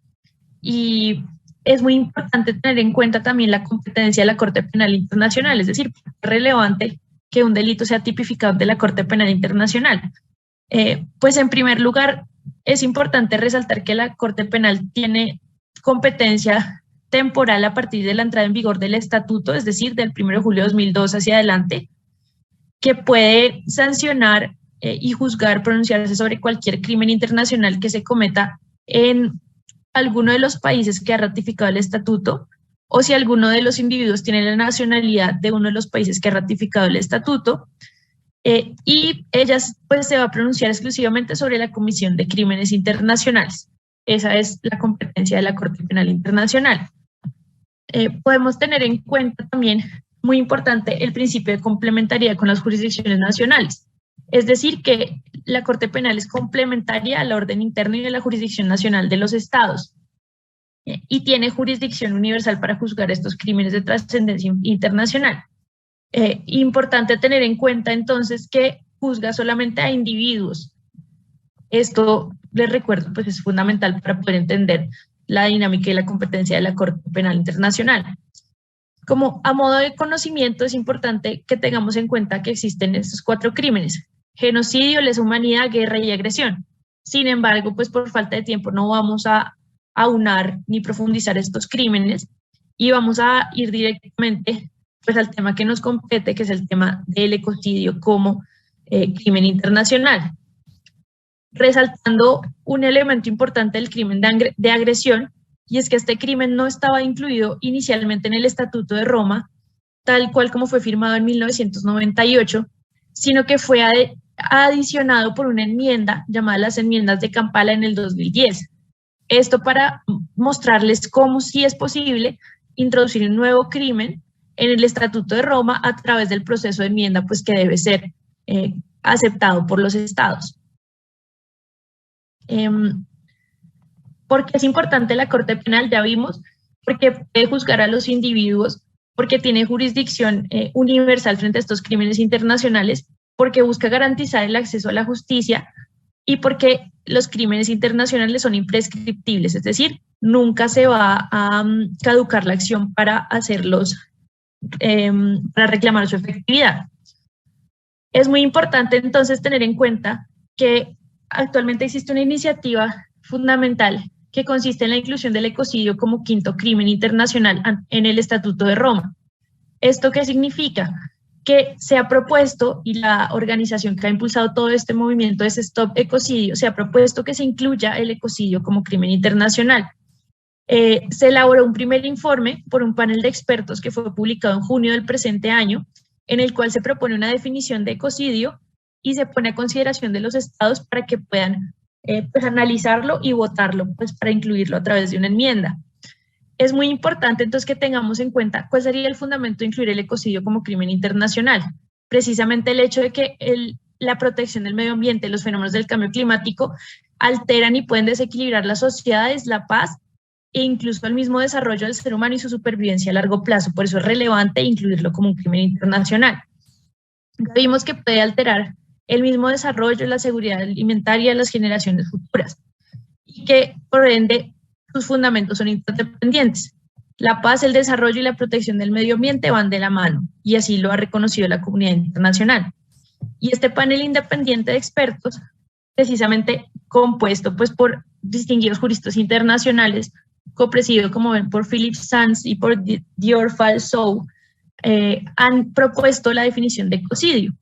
Y es muy importante tener en cuenta también la competencia de la Corte Penal Internacional, es decir, es relevante que un delito sea tipificado de la Corte Penal Internacional. Pues en primer lugar, es importante resaltar que la Corte Penal tiene competencia temporal a partir de la entrada en vigor del estatuto, es decir, del 1 de julio de 2002 hacia adelante, que puede sancionar y juzgar, pronunciarse sobre cualquier crimen internacional que se cometa en alguno de los países que ha ratificado el estatuto, o si alguno de los individuos tiene la nacionalidad de uno de los países que ha ratificado el estatuto, y ellas pues se va a pronunciar exclusivamente sobre la comisión de crímenes internacionales. Esa es la competencia de la Corte Penal Internacional. Podemos tener en cuenta también, muy importante, el principio de complementariedad con las jurisdicciones nacionales. Es decir, que la Corte Penal es complementaria al orden interno y a la jurisdicción nacional de los estados y tiene jurisdicción universal para juzgar estos crímenes de trascendencia internacional. Importante tener en cuenta entonces que juzga solamente a individuos. Esto, les recuerdo, pues es fundamental para poder entender la dinámica y la competencia de la Corte Penal Internacional. Como a modo de conocimiento, es importante que tengamos en cuenta que existen estos 4 crímenes: genocidio, lesa humanidad, guerra y agresión. Sin embargo, pues por falta de tiempo no vamos a aunar ni profundizar estos crímenes y vamos a ir directamente pues al tema que nos compete, que es el tema del ecocidio como crimen internacional. Resaltando un elemento importante del crimen de agresión, y es que este crimen no estaba incluido inicialmente en el Estatuto de Roma, tal cual como fue firmado en 1998, sino que fue adicionado por una enmienda llamada las enmiendas de Kampala en el 2010. Esto para mostrarles cómo sí es posible introducir un nuevo crimen en el Estatuto de Roma a través del proceso de enmienda, pues que debe ser aceptado por los estados. ¿Por qué es importante la Corte Penal? Ya vimos, porque puede juzgar a los individuos, porque tiene jurisdicción universal frente a estos crímenes internacionales, porque busca garantizar el acceso a la justicia y porque los crímenes internacionales son imprescriptibles, es decir, nunca se va a caducar la acción para hacerlos, para reclamar su efectividad. Es muy importante entonces tener en cuenta que actualmente existe una iniciativa fundamental que consiste en la inclusión del ecocidio como quinto crimen internacional en el Estatuto de Roma. ¿Esto qué significa? Que se ha propuesto, y la organización que ha impulsado todo este movimiento es Stop Ecocidio, se ha propuesto que se incluya el ecocidio como crimen internacional. Se elaboró un primer informe por un panel de expertos que fue publicado en junio del presente año, en el cual se propone una definición de ecocidio y se pone a consideración de los estados para que puedan pues analizarlo y votarlo, pues para incluirlo a través de una enmienda. Es muy importante entonces que tengamos en cuenta cuál sería el fundamento de incluir el ecocidio como crimen internacional. Precisamente el hecho de que la protección del medio ambiente, los fenómenos del cambio climático alteran y pueden desequilibrar las sociedades, la paz e incluso el mismo desarrollo del ser humano y su supervivencia a largo plazo. Por eso es relevante incluirlo como un crimen internacional. Vimos que puede alterar el mismo desarrollo, la seguridad alimentaria de las generaciones futuras y que por ende sus fundamentos son interdependientes. La paz, el desarrollo y la protección del medio ambiente van de la mano y así lo ha reconocido la comunidad internacional. Y este panel independiente de expertos, precisamente compuesto pues por distinguidos juristas internacionales, copresidido como ven por Philip Sands y por Dior Falsou, han propuesto la definición de ecocidio.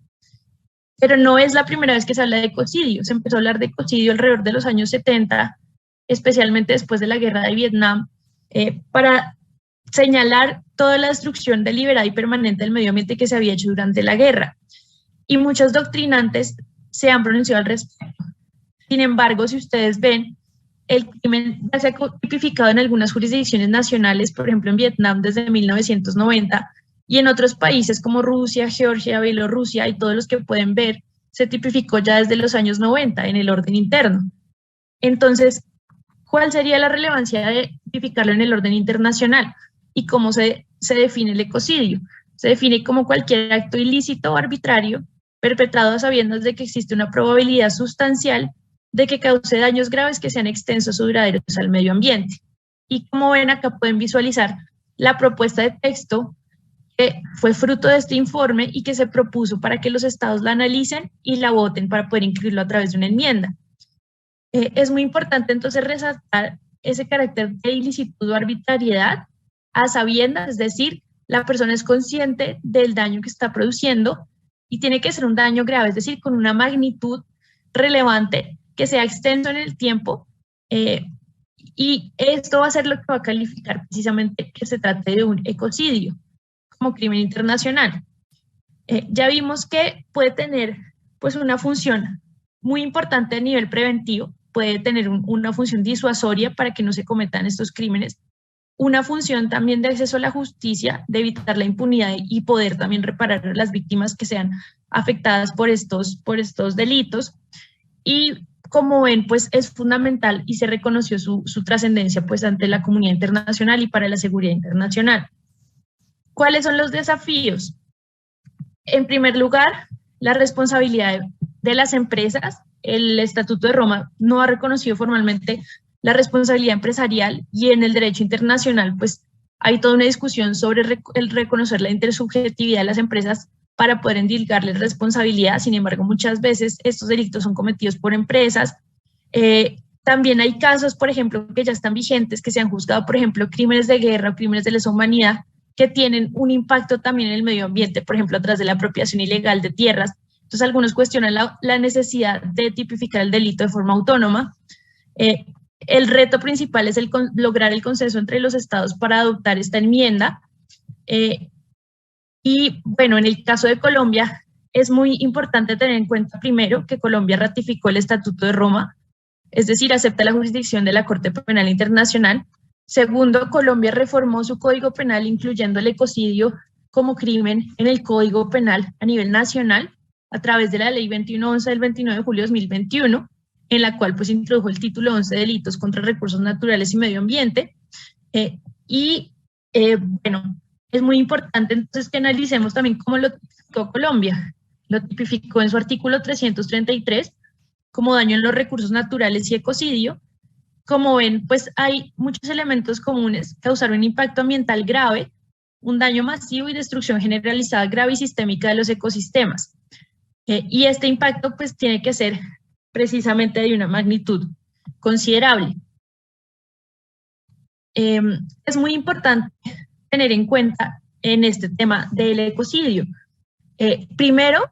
Pero no es la primera vez que se habla de ecocidio. Se empezó a hablar de ecocidio alrededor de los años 70, especialmente después de la guerra de Vietnam, para señalar toda la destrucción deliberada y permanente del medio ambiente que se había hecho durante la guerra. Y muchos doctrinantes se han pronunciado al respecto. Sin embargo, si ustedes ven, el crimen ya se ha tipificado en algunas jurisdicciones nacionales, por ejemplo en Vietnam desde 1990, y en otros países como Rusia, Georgia, Bielorrusia y todos los que pueden ver, se tipificó ya desde los años 90 en el orden interno. Entonces, ¿cuál sería la relevancia de tipificarlo en el orden internacional? ¿Y cómo se define el ecocidio? Se define como cualquier acto ilícito o arbitrario perpetrado a sabiendas de que existe una probabilidad sustancial de que cause daños graves que sean extensos o duraderos al medio ambiente. Y como ven acá pueden visualizar la propuesta de texto que fue fruto de este informe y que se propuso para que los estados la analicen y la voten para poder incluirlo a través de una enmienda. Es muy importante entonces resaltar ese carácter de ilicitud o arbitrariedad a sabiendas, es decir, la persona es consciente del daño que está produciendo y tiene que ser un daño grave, es decir, con una magnitud relevante que sea extenso en el tiempo y esto va a ser lo que va a calificar precisamente que se trate de un ecocidio como crimen internacional. Ya vimos que puede tener pues una función muy importante a nivel preventivo, puede tener una función disuasoria para que no se cometan estos crímenes, una función también de acceso a la justicia, de evitar la impunidad y poder también reparar a las víctimas que sean afectadas por estos delitos. Y como ven, pues es fundamental y se reconoció su trascendencia pues ante la comunidad internacional y para la seguridad internacional. ¿Cuáles son los desafíos? En primer lugar, la responsabilidad de las empresas. El Estatuto de Roma no ha reconocido formalmente la responsabilidad empresarial y en el derecho internacional pues hay toda una discusión sobre el reconocer la intersubjetividad de las empresas para poder endilgarles responsabilidad. Sin embargo, muchas veces estos delitos son cometidos por empresas. También hay casos, por ejemplo, que ya están vigentes, que se han juzgado, por ejemplo, crímenes de guerra o crímenes de lesa humanidad, que tienen un impacto también en el medio ambiente, por ejemplo, a través de la apropiación ilegal de tierras. Entonces, algunos cuestionan la necesidad de tipificar el delito de forma autónoma. El reto principal es lograr el consenso entre los estados para adoptar esta enmienda. Y bueno, en el caso de Colombia, es muy importante tener en cuenta primero que Colombia ratificó el Estatuto de Roma es decir, acepta la jurisdicción de la Corte Penal Internacional. Segundo, Colombia reformó su Código Penal incluyendo el ecocidio como crimen en el Código Penal a nivel nacional a través de la Ley 2111 del 29 de julio de 2021, en la cual pues introdujo el título 11 de delitos contra recursos naturales y medio ambiente. Bueno, es muy importante entonces que analicemos también cómo lo tipificó Colombia. Lo tipificó en su artículo 333 como daño en los recursos naturales y ecocidio. Como ven, pues hay muchos elementos comunes: causar un impacto ambiental grave, un daño masivo y destrucción generalizada grave y sistémica de los ecosistemas. Y este impacto pues tiene que ser precisamente de una magnitud considerable. Es muy importante tener en cuenta en este tema del ecocidio. Primero,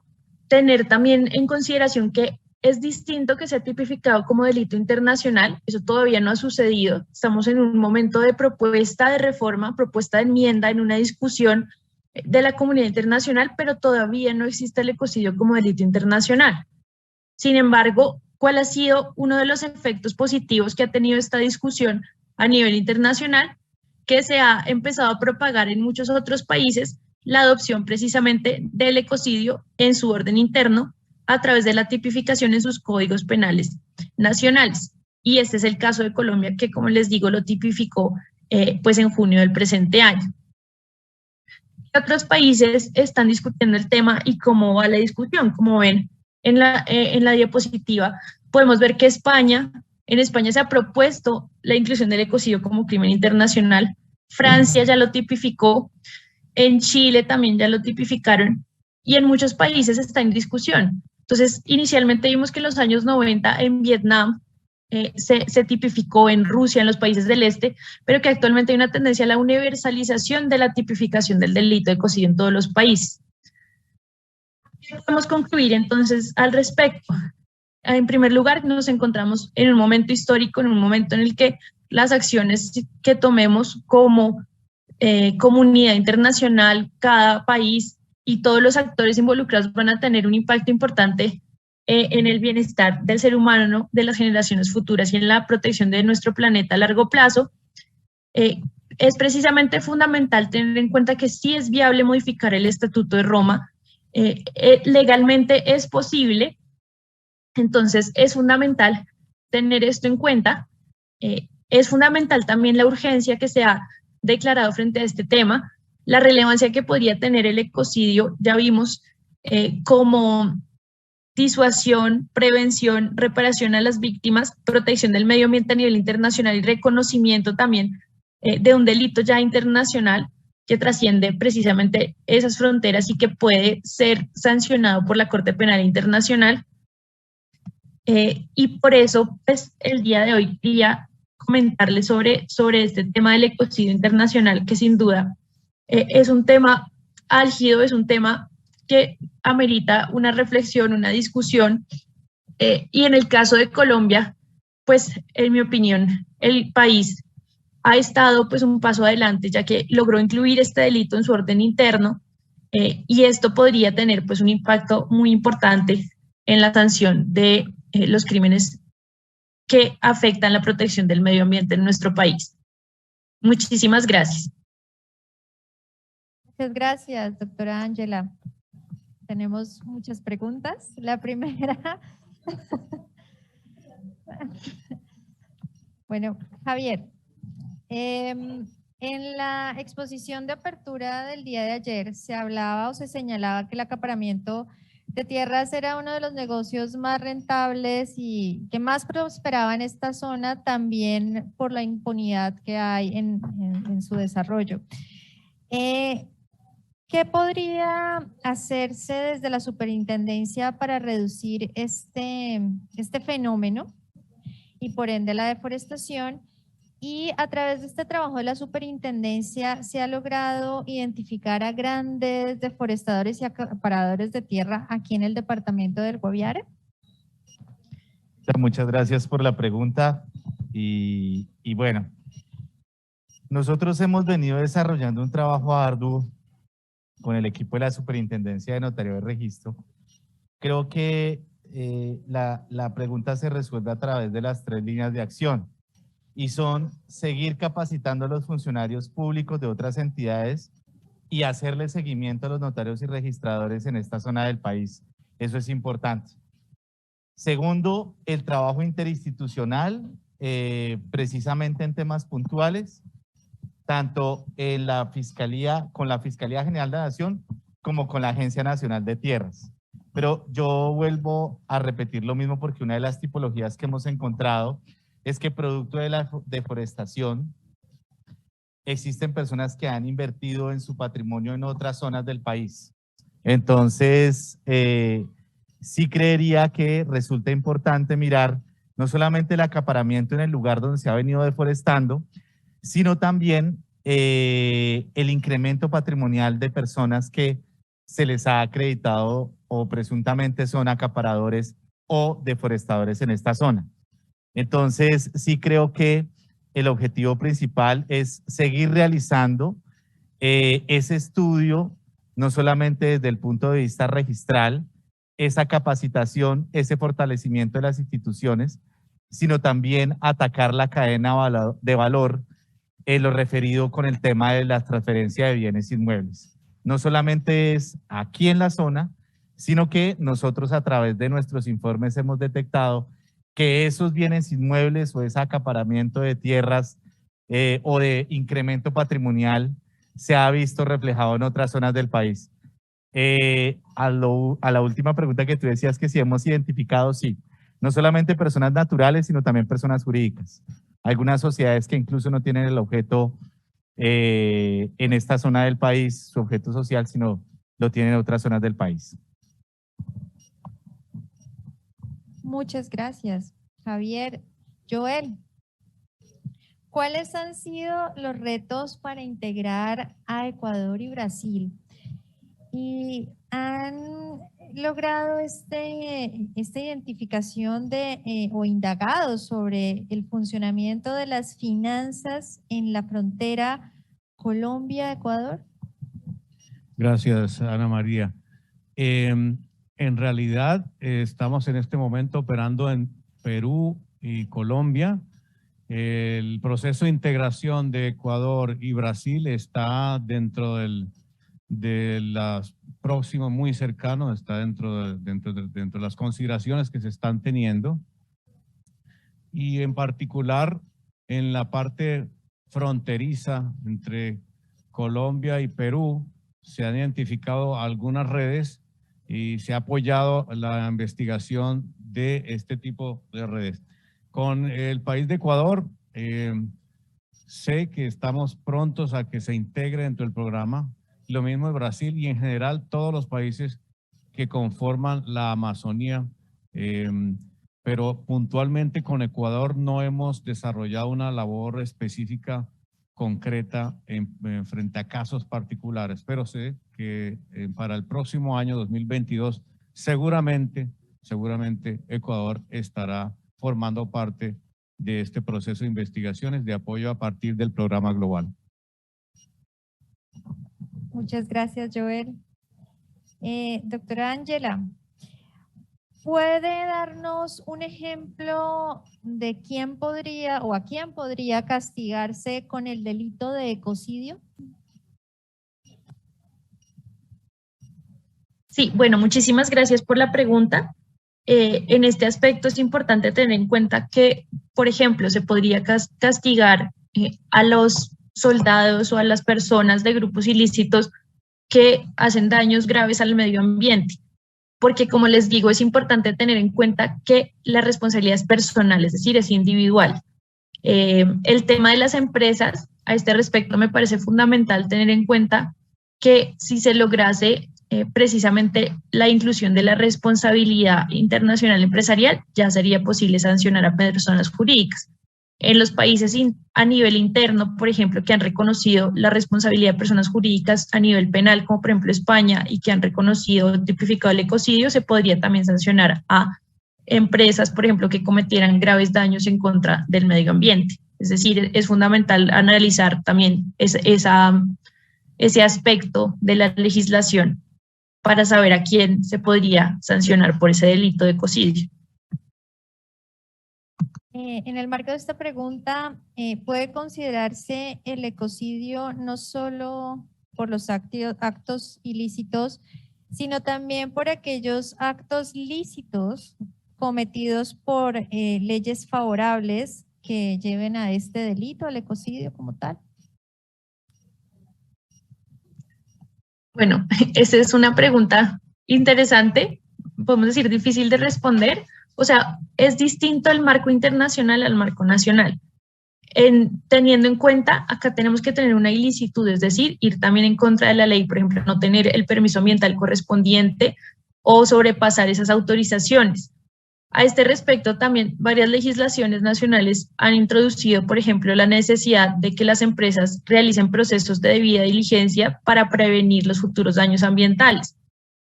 tener también en consideración que es distinto que sea tipificado como delito internacional. Eso todavía no ha sucedido. Estamos en un momento de propuesta de reforma, propuesta de enmienda, en una discusión de la comunidad internacional, pero todavía no existe el ecocidio como delito internacional. Sin embargo, ¿cuál ha sido uno de los efectos positivos que ha tenido esta discusión a nivel internacional? Que se ha empezado a propagar en muchos otros países la adopción precisamente del ecocidio en su orden interno a través de la tipificación en sus códigos penales nacionales. Y este es el caso de Colombia, que, como les digo, lo tipificó pues en junio del presente año. Otros países están discutiendo el tema y cómo va la discusión. Como ven en la diapositiva, podemos ver que en España se ha propuesto la inclusión del ecocidio como crimen internacional. Francia ya lo tipificó, en Chile también ya lo tipificaron y en muchos países está en discusión. Entonces, inicialmente vimos que en los años 90 en Vietnam se tipificó, en Rusia, en los países del este, pero que actualmente hay una tendencia a la universalización de la tipificación del delito de ecocidio en todos los países. ¿Qué podemos concluir entonces al respecto? En primer lugar, nos encontramos en un momento histórico, en un momento en el que las acciones que tomemos como comunidad internacional, cada país y todos los actores involucrados van a tener un impacto importante en el bienestar del ser humano, de las generaciones futuras y en la protección de nuestro planeta a largo plazo. Es precisamente fundamental tener en cuenta que sí es viable modificar el Estatuto de Roma. Legalmente es posible, entonces es fundamental tener esto en cuenta. Es fundamental también la urgencia que se ha declarado frente a este tema, la relevancia que podría tener el ecocidio, ya vimos, como disuasión, prevención, reparación a las víctimas, protección del medio ambiente a nivel internacional y reconocimiento también de un delito ya internacional que trasciende precisamente esas fronteras y que puede ser sancionado por la Corte Penal Internacional. Y por eso, pues, el día de hoy quería comentarles sobre este tema del ecocidio internacional, que sin duda es un tema álgido, es un tema que amerita una reflexión, una discusión, y en el caso de Colombia, pues en mi opinión, el país ha estado pues un paso adelante, ya que logró incluir este delito en su orden interno, y esto podría tener pues un impacto muy importante en la sanción de los crímenes que afectan la protección del medio ambiente en nuestro país. Muchísimas gracias. Muchas gracias, doctora Ángela. Tenemos muchas preguntas. La primera. Bueno, Javier, en la exposición de apertura del día de ayer se hablaba o se señalaba que el acaparamiento de tierras era uno de los negocios más rentables y que más prosperaba en esta zona, también por la impunidad que hay en su desarrollo. ¿Qué podría hacerse desde la superintendencia para reducir este fenómeno y por ende la deforestación? Y a través de este trabajo de la superintendencia se ha logrado identificar a grandes deforestadores y acaparadores de tierra aquí en el departamento del Guaviare. Muchas gracias por la pregunta. Y bueno, nosotros hemos venido desarrollando un trabajo arduo con el equipo de la Superintendencia de Notario de Registro. Creo que la pregunta se resuelve a través de las 3 líneas de acción y son seguir capacitando a los funcionarios públicos de otras entidades y hacerle seguimiento a los notarios y registradores en esta zona del país. Eso es importante. Segundo, el trabajo interinstitucional, precisamente en temas puntuales, tanto en la Fiscalía, con la Fiscalía General de la Nación, como con la Agencia Nacional de Tierras. Pero yo vuelvo a repetir lo mismo porque una de las tipologías que hemos encontrado es que producto de la deforestación existen personas que han invertido en su patrimonio en otras zonas del país. Entonces, sí creería que resulta importante mirar no solamente el acaparamiento en el lugar donde se ha venido deforestando, sino también el incremento patrimonial de personas que se les ha acreditado o presuntamente son acaparadores o deforestadores en esta zona. Entonces, sí creo que el objetivo principal es seguir realizando ese estudio, no solamente desde el punto de vista registral, esa capacitación, ese fortalecimiento de las instituciones, sino también atacar la cadena de valor en lo referido con el tema de la transferencia de bienes inmuebles. No solamente es aquí en la zona, sino que nosotros a través de nuestros informes hemos detectado que esos bienes inmuebles o ese acaparamiento de tierras o de incremento patrimonial se ha visto reflejado en otras zonas del país. A la última pregunta que tú decías, que si hemos identificado, sí, no solamente personas naturales, sino también personas jurídicas. Algunas sociedades que incluso no tienen el objeto en esta zona del país, su objeto social, sino lo tienen en otras zonas del país. Muchas gracias, Javier. Joel, ¿cuáles han sido los retos para integrar a Ecuador y Brasil? ¿Y han logrado esta identificación o indagado sobre el funcionamiento de las finanzas en la frontera Colombia-Ecuador? Gracias, Ana María. En realidad, estamos en este momento operando en Perú y Colombia. El proceso de integración de Ecuador y Brasil está dentro de las próximo, muy cercano, está dentro de las consideraciones que se están teniendo. Y en particular, en la parte fronteriza entre Colombia y Perú, se han identificado algunas redes y se ha apoyado la investigación de este tipo de redes. Con el país de Ecuador, sé que estamos prontos a que se integre dentro del programa. Lo mismo de Brasil y en general todos los países que conforman la Amazonía. Pero puntualmente con Ecuador no hemos desarrollado una labor específica concreta frente a casos particulares, pero sé que para el próximo año 2022 seguramente Ecuador estará formando parte de este proceso de investigaciones de apoyo a partir del programa global. Muchas gracias, Joel. Doctora Ángela, ¿puede darnos un ejemplo de quién podría o a quién podría castigarse con el delito de ecocidio? Sí, bueno, muchísimas gracias por la pregunta. En este aspecto es importante tener en cuenta que, por ejemplo, se podría castigar a los soldados o a las personas de grupos ilícitos que hacen daños graves al medio ambiente. Porque, como les digo, es importante tener en cuenta que la responsabilidad es personal, es decir, es individual. El tema de las empresas, a este respecto, me parece fundamental tener en cuenta que si se lograse precisamente la inclusión de la responsabilidad internacional empresarial, ya sería posible sancionar a personas jurídicas. En los países a nivel interno, por ejemplo, que han reconocido la responsabilidad de personas jurídicas a nivel penal, como por ejemplo España, y que han reconocido, tipificado el ecocidio, se podría también sancionar a empresas, por ejemplo, que cometieran graves daños en contra del medio ambiente. Es decir, es fundamental analizar también ese aspecto de la legislación. para saber a quién se podría sancionar por ese delito de ecocidio. En el marco de esta pregunta, ¿puede considerarse el ecocidio no solo por los actos ilícitos, sino también por aquellos actos lícitos cometidos por leyes favorables que lleven a este delito, al ecocidio como tal? Bueno, esa es una pregunta interesante, podemos decir difícil de responder. O sea, es distinto el marco internacional al marco nacional. Teniendo en cuenta, acá tenemos que tener una ilicitud, es decir, ir también en contra de la ley, por ejemplo, no tener el permiso ambiental correspondiente o sobrepasar esas autorizaciones. A este respecto, también varias legislaciones nacionales han introducido, por ejemplo, la necesidad de que las empresas realicen procesos de debida diligencia para prevenir los futuros daños ambientales.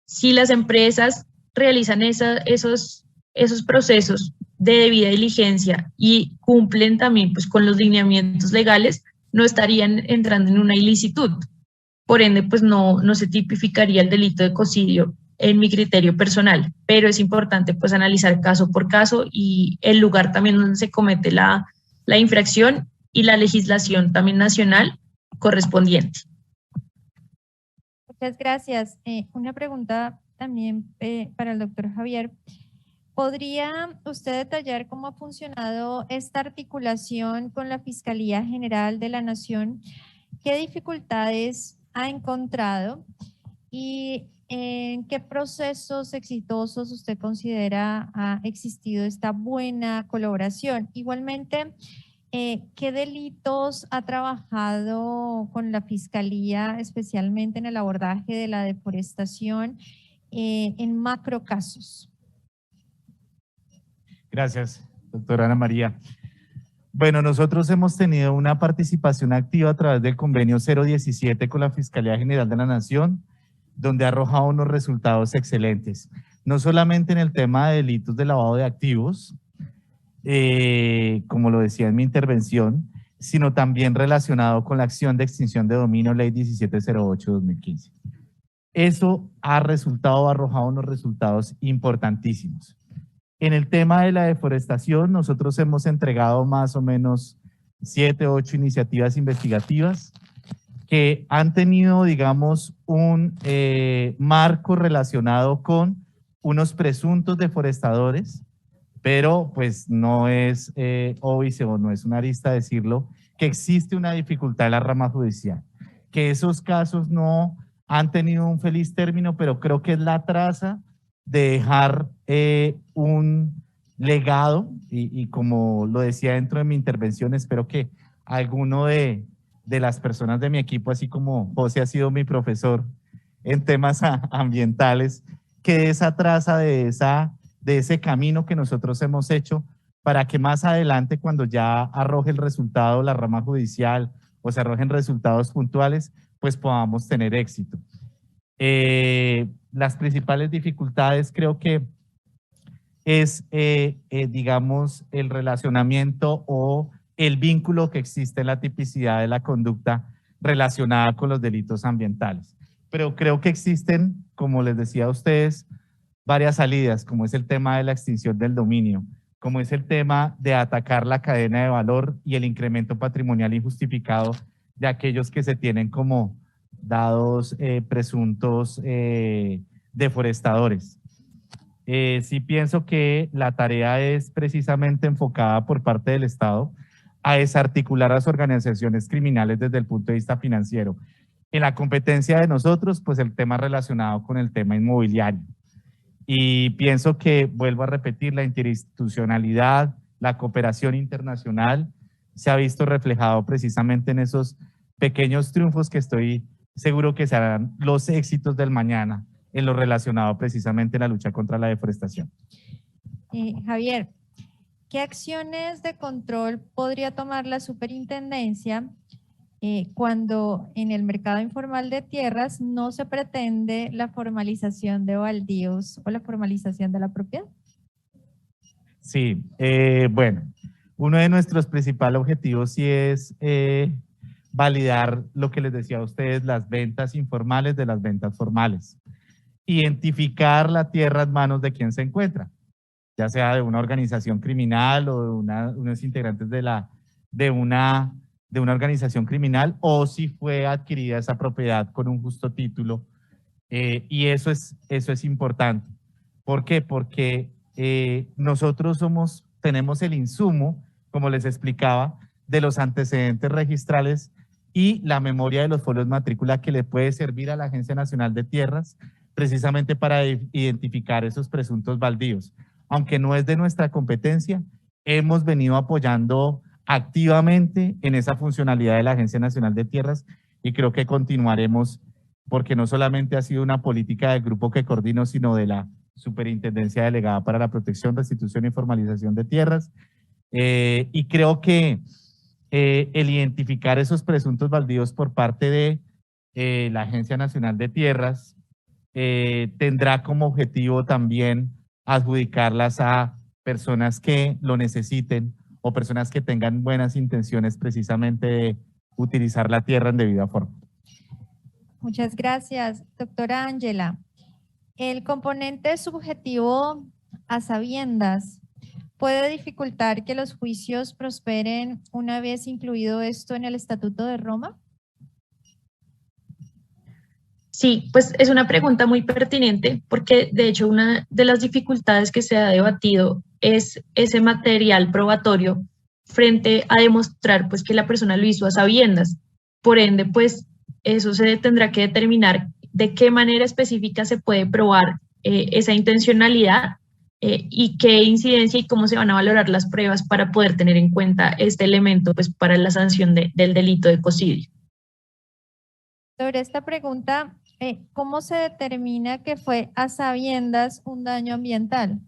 Si las empresas realizan esos procesos de debida diligencia y cumplen también pues, con los lineamientos legales, no estarían entrando en una ilicitud. Por ende, pues no se tipificaría el delito de ecocidio en mi criterio personal, pero es importante pues analizar caso por caso y el lugar también donde se comete la infracción y la legislación también nacional correspondiente. Muchas gracias. Una pregunta también para el doctor Javier. ¿Podría usted detallar cómo ha funcionado esta articulación con la Fiscalía General de la Nación? ¿Qué dificultades ha encontrado? ¿Y en qué procesos exitosos usted considera ha existido esta buena colaboración? Igualmente, ¿qué delitos ha trabajado con la Fiscalía, especialmente en el abordaje de la deforestación en macrocasos? Gracias, doctora Ana María. Bueno, nosotros hemos tenido una participación activa a través del convenio 017 con la Fiscalía General de la Nación, donde ha arrojado unos resultados excelentes, no solamente en el tema de delitos de lavado de activos, como lo decía en mi intervención, sino también relacionado con la acción de extinción de dominio, ley 1708-2015. Eso ha arrojado unos resultados importantísimos. En el tema de la deforestación, nosotros hemos entregado más o menos 7 u 8 iniciativas investigativas que han tenido, digamos, un marco relacionado con unos presuntos deforestadores, pero pues no es obvio, no es una arista decirlo, que existe una dificultad en la rama judicial, que esos casos no han tenido un feliz término, pero creo que es la traza de dejar un legado y como lo decía dentro de mi intervención, espero que alguno de las personas de mi equipo, así como José ha sido mi profesor en temas ambientales, que esa traza de ese camino que nosotros hemos hecho para que más adelante, cuando ya arroje el resultado la rama judicial o se arrojen resultados puntuales, pues podamos tener éxito. Las principales dificultades creo que es, digamos, el relacionamiento o el vínculo que existe en la tipicidad de la conducta relacionada con los delitos ambientales. Pero creo que existen, como les decía a ustedes, varias salidas, como es el tema de la extinción del dominio, como es el tema de atacar la cadena de valor y el incremento patrimonial injustificado de aquellos que se tienen como dados presuntos deforestadores. Sí pienso que la tarea es precisamente enfocada por parte del Estado a desarticular a las organizaciones criminales desde el punto de vista financiero. En la competencia de nosotros, pues el tema relacionado con el tema inmobiliario. Y pienso que, vuelvo a repetir, la interinstitucionalidad, la cooperación internacional se ha visto reflejado precisamente en esos pequeños triunfos que estoy seguro que serán los éxitos del mañana en lo relacionado precisamente en la lucha contra la deforestación. Javier, ¿qué acciones de control podría tomar la superintendencia cuando en el mercado informal de tierras no se pretende la formalización de baldíos o la formalización de la propiedad? Sí, bueno, uno de nuestros principales objetivos sí es validar lo que les decía a ustedes, las ventas informales de las ventas formales. identificar la tierra en manos de quien se encuentra, ya sea de una organización criminal o de unos integrantes de una organización criminal, o si fue adquirida esa propiedad con un justo título. Y eso es importante. ¿Por qué? Porque nosotros tenemos el insumo, como les explicaba, de los antecedentes registrales y la memoria de los folios matrícula que le puede servir a la Agencia Nacional de Tierras precisamente para identificar esos presuntos baldíos. Aunque no es de nuestra competencia, hemos venido apoyando activamente en esa funcionalidad de la Agencia Nacional de Tierras y creo que continuaremos, porque no solamente ha sido una política del grupo que coordino, sino de la Superintendencia Delegada para la Protección, Restitución y Formalización de Tierras. Y creo que el identificar esos presuntos baldíos por parte de la Agencia Nacional de Tierras tendrá como objetivo también adjudicarlas a personas que lo necesiten o personas que tengan buenas intenciones precisamente de utilizar la tierra en debida forma. Muchas gracias, doctora Ángela. El componente subjetivo a sabiendas puede dificultar que los juicios prosperen una vez incluido esto en el Estatuto de Roma. Sí, pues es una pregunta muy pertinente porque de hecho una de las dificultades que se ha debatido es ese material probatorio frente a demostrar pues que la persona lo hizo a sabiendas. Por ende, pues eso se tendrá que determinar de qué manera específica se puede probar esa intencionalidad y qué incidencia y cómo se van a valorar las pruebas para poder tener en cuenta este elemento pues para la sanción del delito de ecocidio. Sobre esta pregunta, ¿cómo se determina que fue a sabiendas un daño ambiental?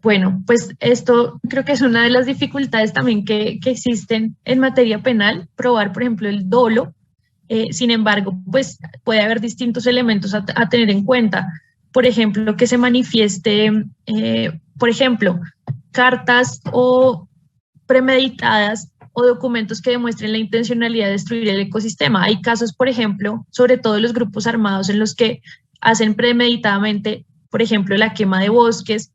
Bueno, pues esto creo que es una de las dificultades también que existen en materia penal, probar, por ejemplo, el dolo. Sin embargo, pues puede haber distintos elementos a tener en cuenta. Por ejemplo, que se manifieste, por ejemplo, cartas o premeditadas o documentos que demuestren la intencionalidad de destruir el ecosistema. Hay casos, por ejemplo, sobre todo los grupos armados en los que hacen premeditadamente, por ejemplo, la quema de bosques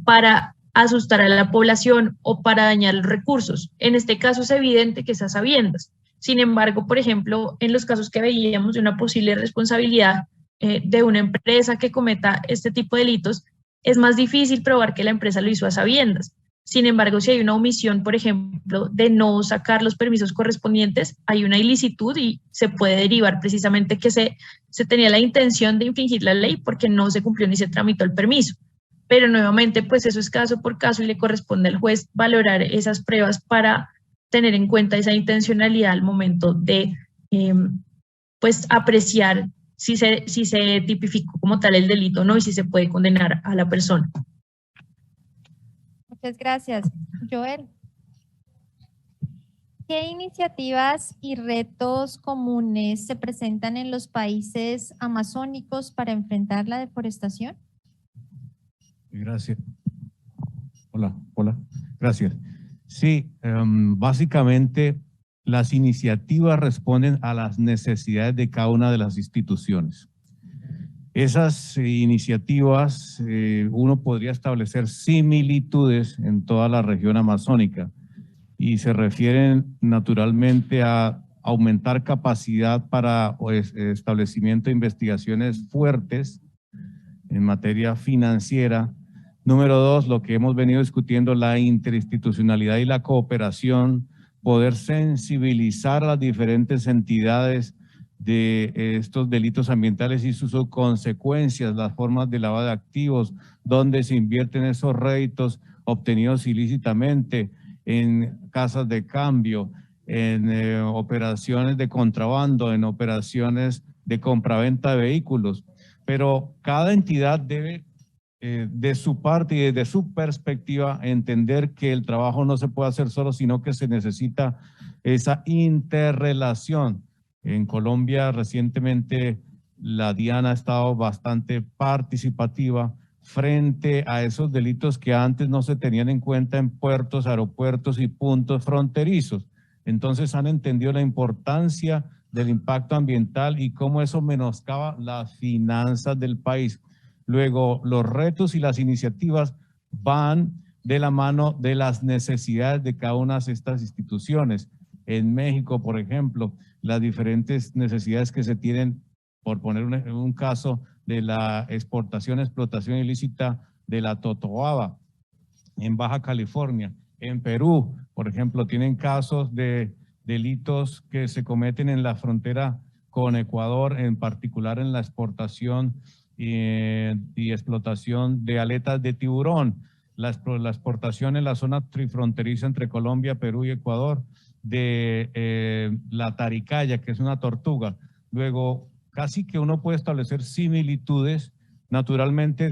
para asustar a la población o para dañar los recursos. En este caso es evidente que es a sabiendas. Sin embargo, por ejemplo, en los casos que veíamos de una posible responsabilidad de una empresa que cometa este tipo de delitos, es más difícil probar que la empresa lo hizo a sabiendas. Sin embargo, si hay una omisión, por ejemplo, de no sacar los permisos correspondientes, hay una ilicitud y se puede derivar precisamente que se tenía la intención de infringir la ley porque no se cumplió ni se tramitó el permiso. Pero nuevamente, pues eso es caso por caso y le corresponde al juez valorar esas pruebas para tener en cuenta esa intencionalidad al momento de pues apreciar si se tipificó como tal el delito o no y si se puede condenar a la persona. Muchas gracias. Joel, ¿qué iniciativas y retos comunes se presentan en los países amazónicos para enfrentar la deforestación? Gracias. Hola, gracias. Sí, básicamente las iniciativas responden a las necesidades de cada una de las instituciones. Esas iniciativas, uno podría establecer similitudes en toda la región amazónica y se refieren naturalmente a aumentar capacidad para establecimiento de investigaciones fuertes en materia financiera. Número 2, lo que hemos venido discutiendo, la interinstitucionalidad y la cooperación, poder sensibilizar a las diferentes entidades de estos delitos ambientales y sus consecuencias, las formas de lavado de activos, donde se invierten esos réditos obtenidos ilícitamente en casas de cambio, en operaciones de contrabando, en operaciones de compraventa de vehículos. Pero cada entidad debe de su parte y desde su perspectiva entender que el trabajo no se puede hacer solo, sino que se necesita esa interrelación. En Colombia recientemente la DIAN ha estado bastante participativa frente a esos delitos que antes no se tenían en cuenta en puertos, aeropuertos y puntos fronterizos. Entonces han entendido la importancia del impacto ambiental y cómo eso menoscaba las finanzas del país. Luego, los retos y las iniciativas van de la mano de las necesidades de cada una de estas instituciones. En México, por ejemplo, las diferentes necesidades que se tienen, por poner un caso, de la exportación, explotación ilícita de la totoaba en Baja California. En Perú, por ejemplo, tienen casos de delitos que se cometen en la frontera con Ecuador, en particular en la exportación y explotación de aletas de tiburón, la exportación en la zona trifronteriza entre Colombia, Perú y Ecuador de la taricaya, que es una tortuga. Luego, casi que uno puede establecer similitudes, naturalmente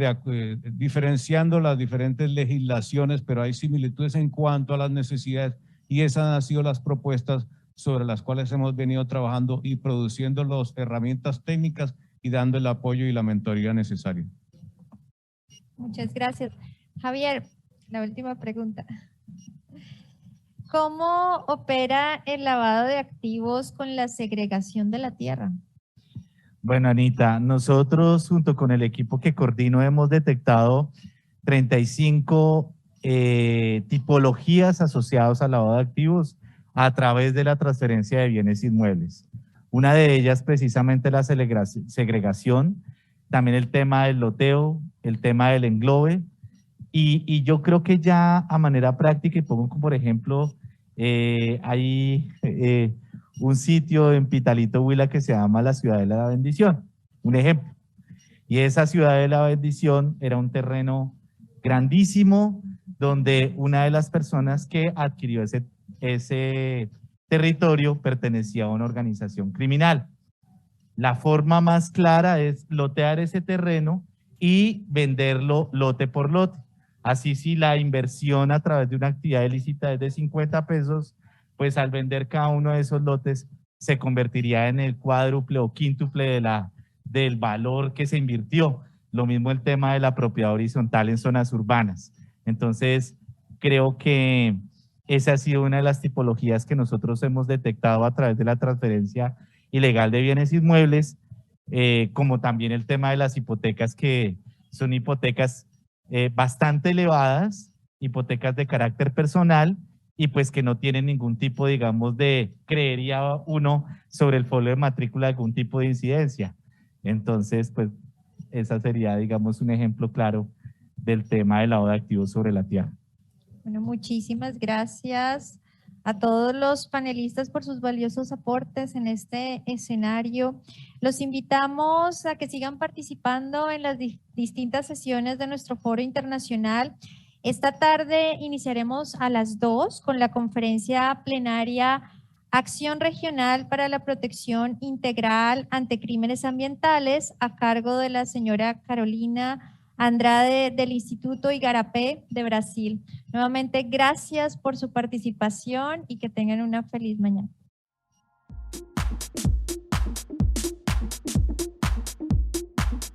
diferenciando las diferentes legislaciones, pero hay similitudes en cuanto a las necesidades y esas han sido las propuestas sobre las cuales hemos venido trabajando y produciendo las herramientas técnicas y dando el apoyo y la mentoría necesaria. Muchas gracias. Javier, la última pregunta. ¿Cómo opera el lavado de activos con la segregación de la tierra? Bueno, Anita, nosotros junto con el equipo que coordino hemos detectado 35 tipologías asociadas al lavado de activos a través de la transferencia de bienes inmuebles. Una de ellas precisamente la segregación, también el tema del loteo, el tema del englobe, y yo creo que ya a manera práctica, y pongo como por ejemplo, hay un sitio en Pitalito, Huila, que se llama la Ciudad de la Bendición, un ejemplo. Y esa Ciudad de la Bendición era un terreno grandísimo, donde una de las personas que adquirió ese territorio pertenecía a una organización criminal. La forma más clara es lotear ese terreno y venderlo lote por lote. Así, si la inversión a través de una actividad ilícita es de 50 pesos, pues al vender cada uno de esos lotes se convertiría en el cuádruple o quíntuple del valor que se invirtió. Lo mismo el tema de la propiedad horizontal en zonas urbanas. Entonces, creo que esa ha sido una de las tipologías que nosotros hemos detectado a través de la transferencia ilegal de bienes inmuebles, como también el tema de las hipotecas, que son hipotecas bastante elevadas, hipotecas de carácter personal, y pues que no tienen ningún tipo, digamos, creería uno, sobre el folio de matrícula algún tipo de incidencia. Entonces, pues, esa sería, digamos, un ejemplo claro del tema del lavado de activos sobre la tierra. Bueno, muchísimas gracias a todos los panelistas por sus valiosos aportes en este escenario. Los invitamos a que sigan participando en las distintas sesiones de nuestro foro internacional. Esta tarde iniciaremos a las 2 con la conferencia plenaria Acción Regional para la Protección Integral ante Crímenes Ambientales, a cargo de la señora Carolina Andrade del Instituto Igarapé de Brasil. Nuevamente, gracias por su participación y que tengan una feliz mañana.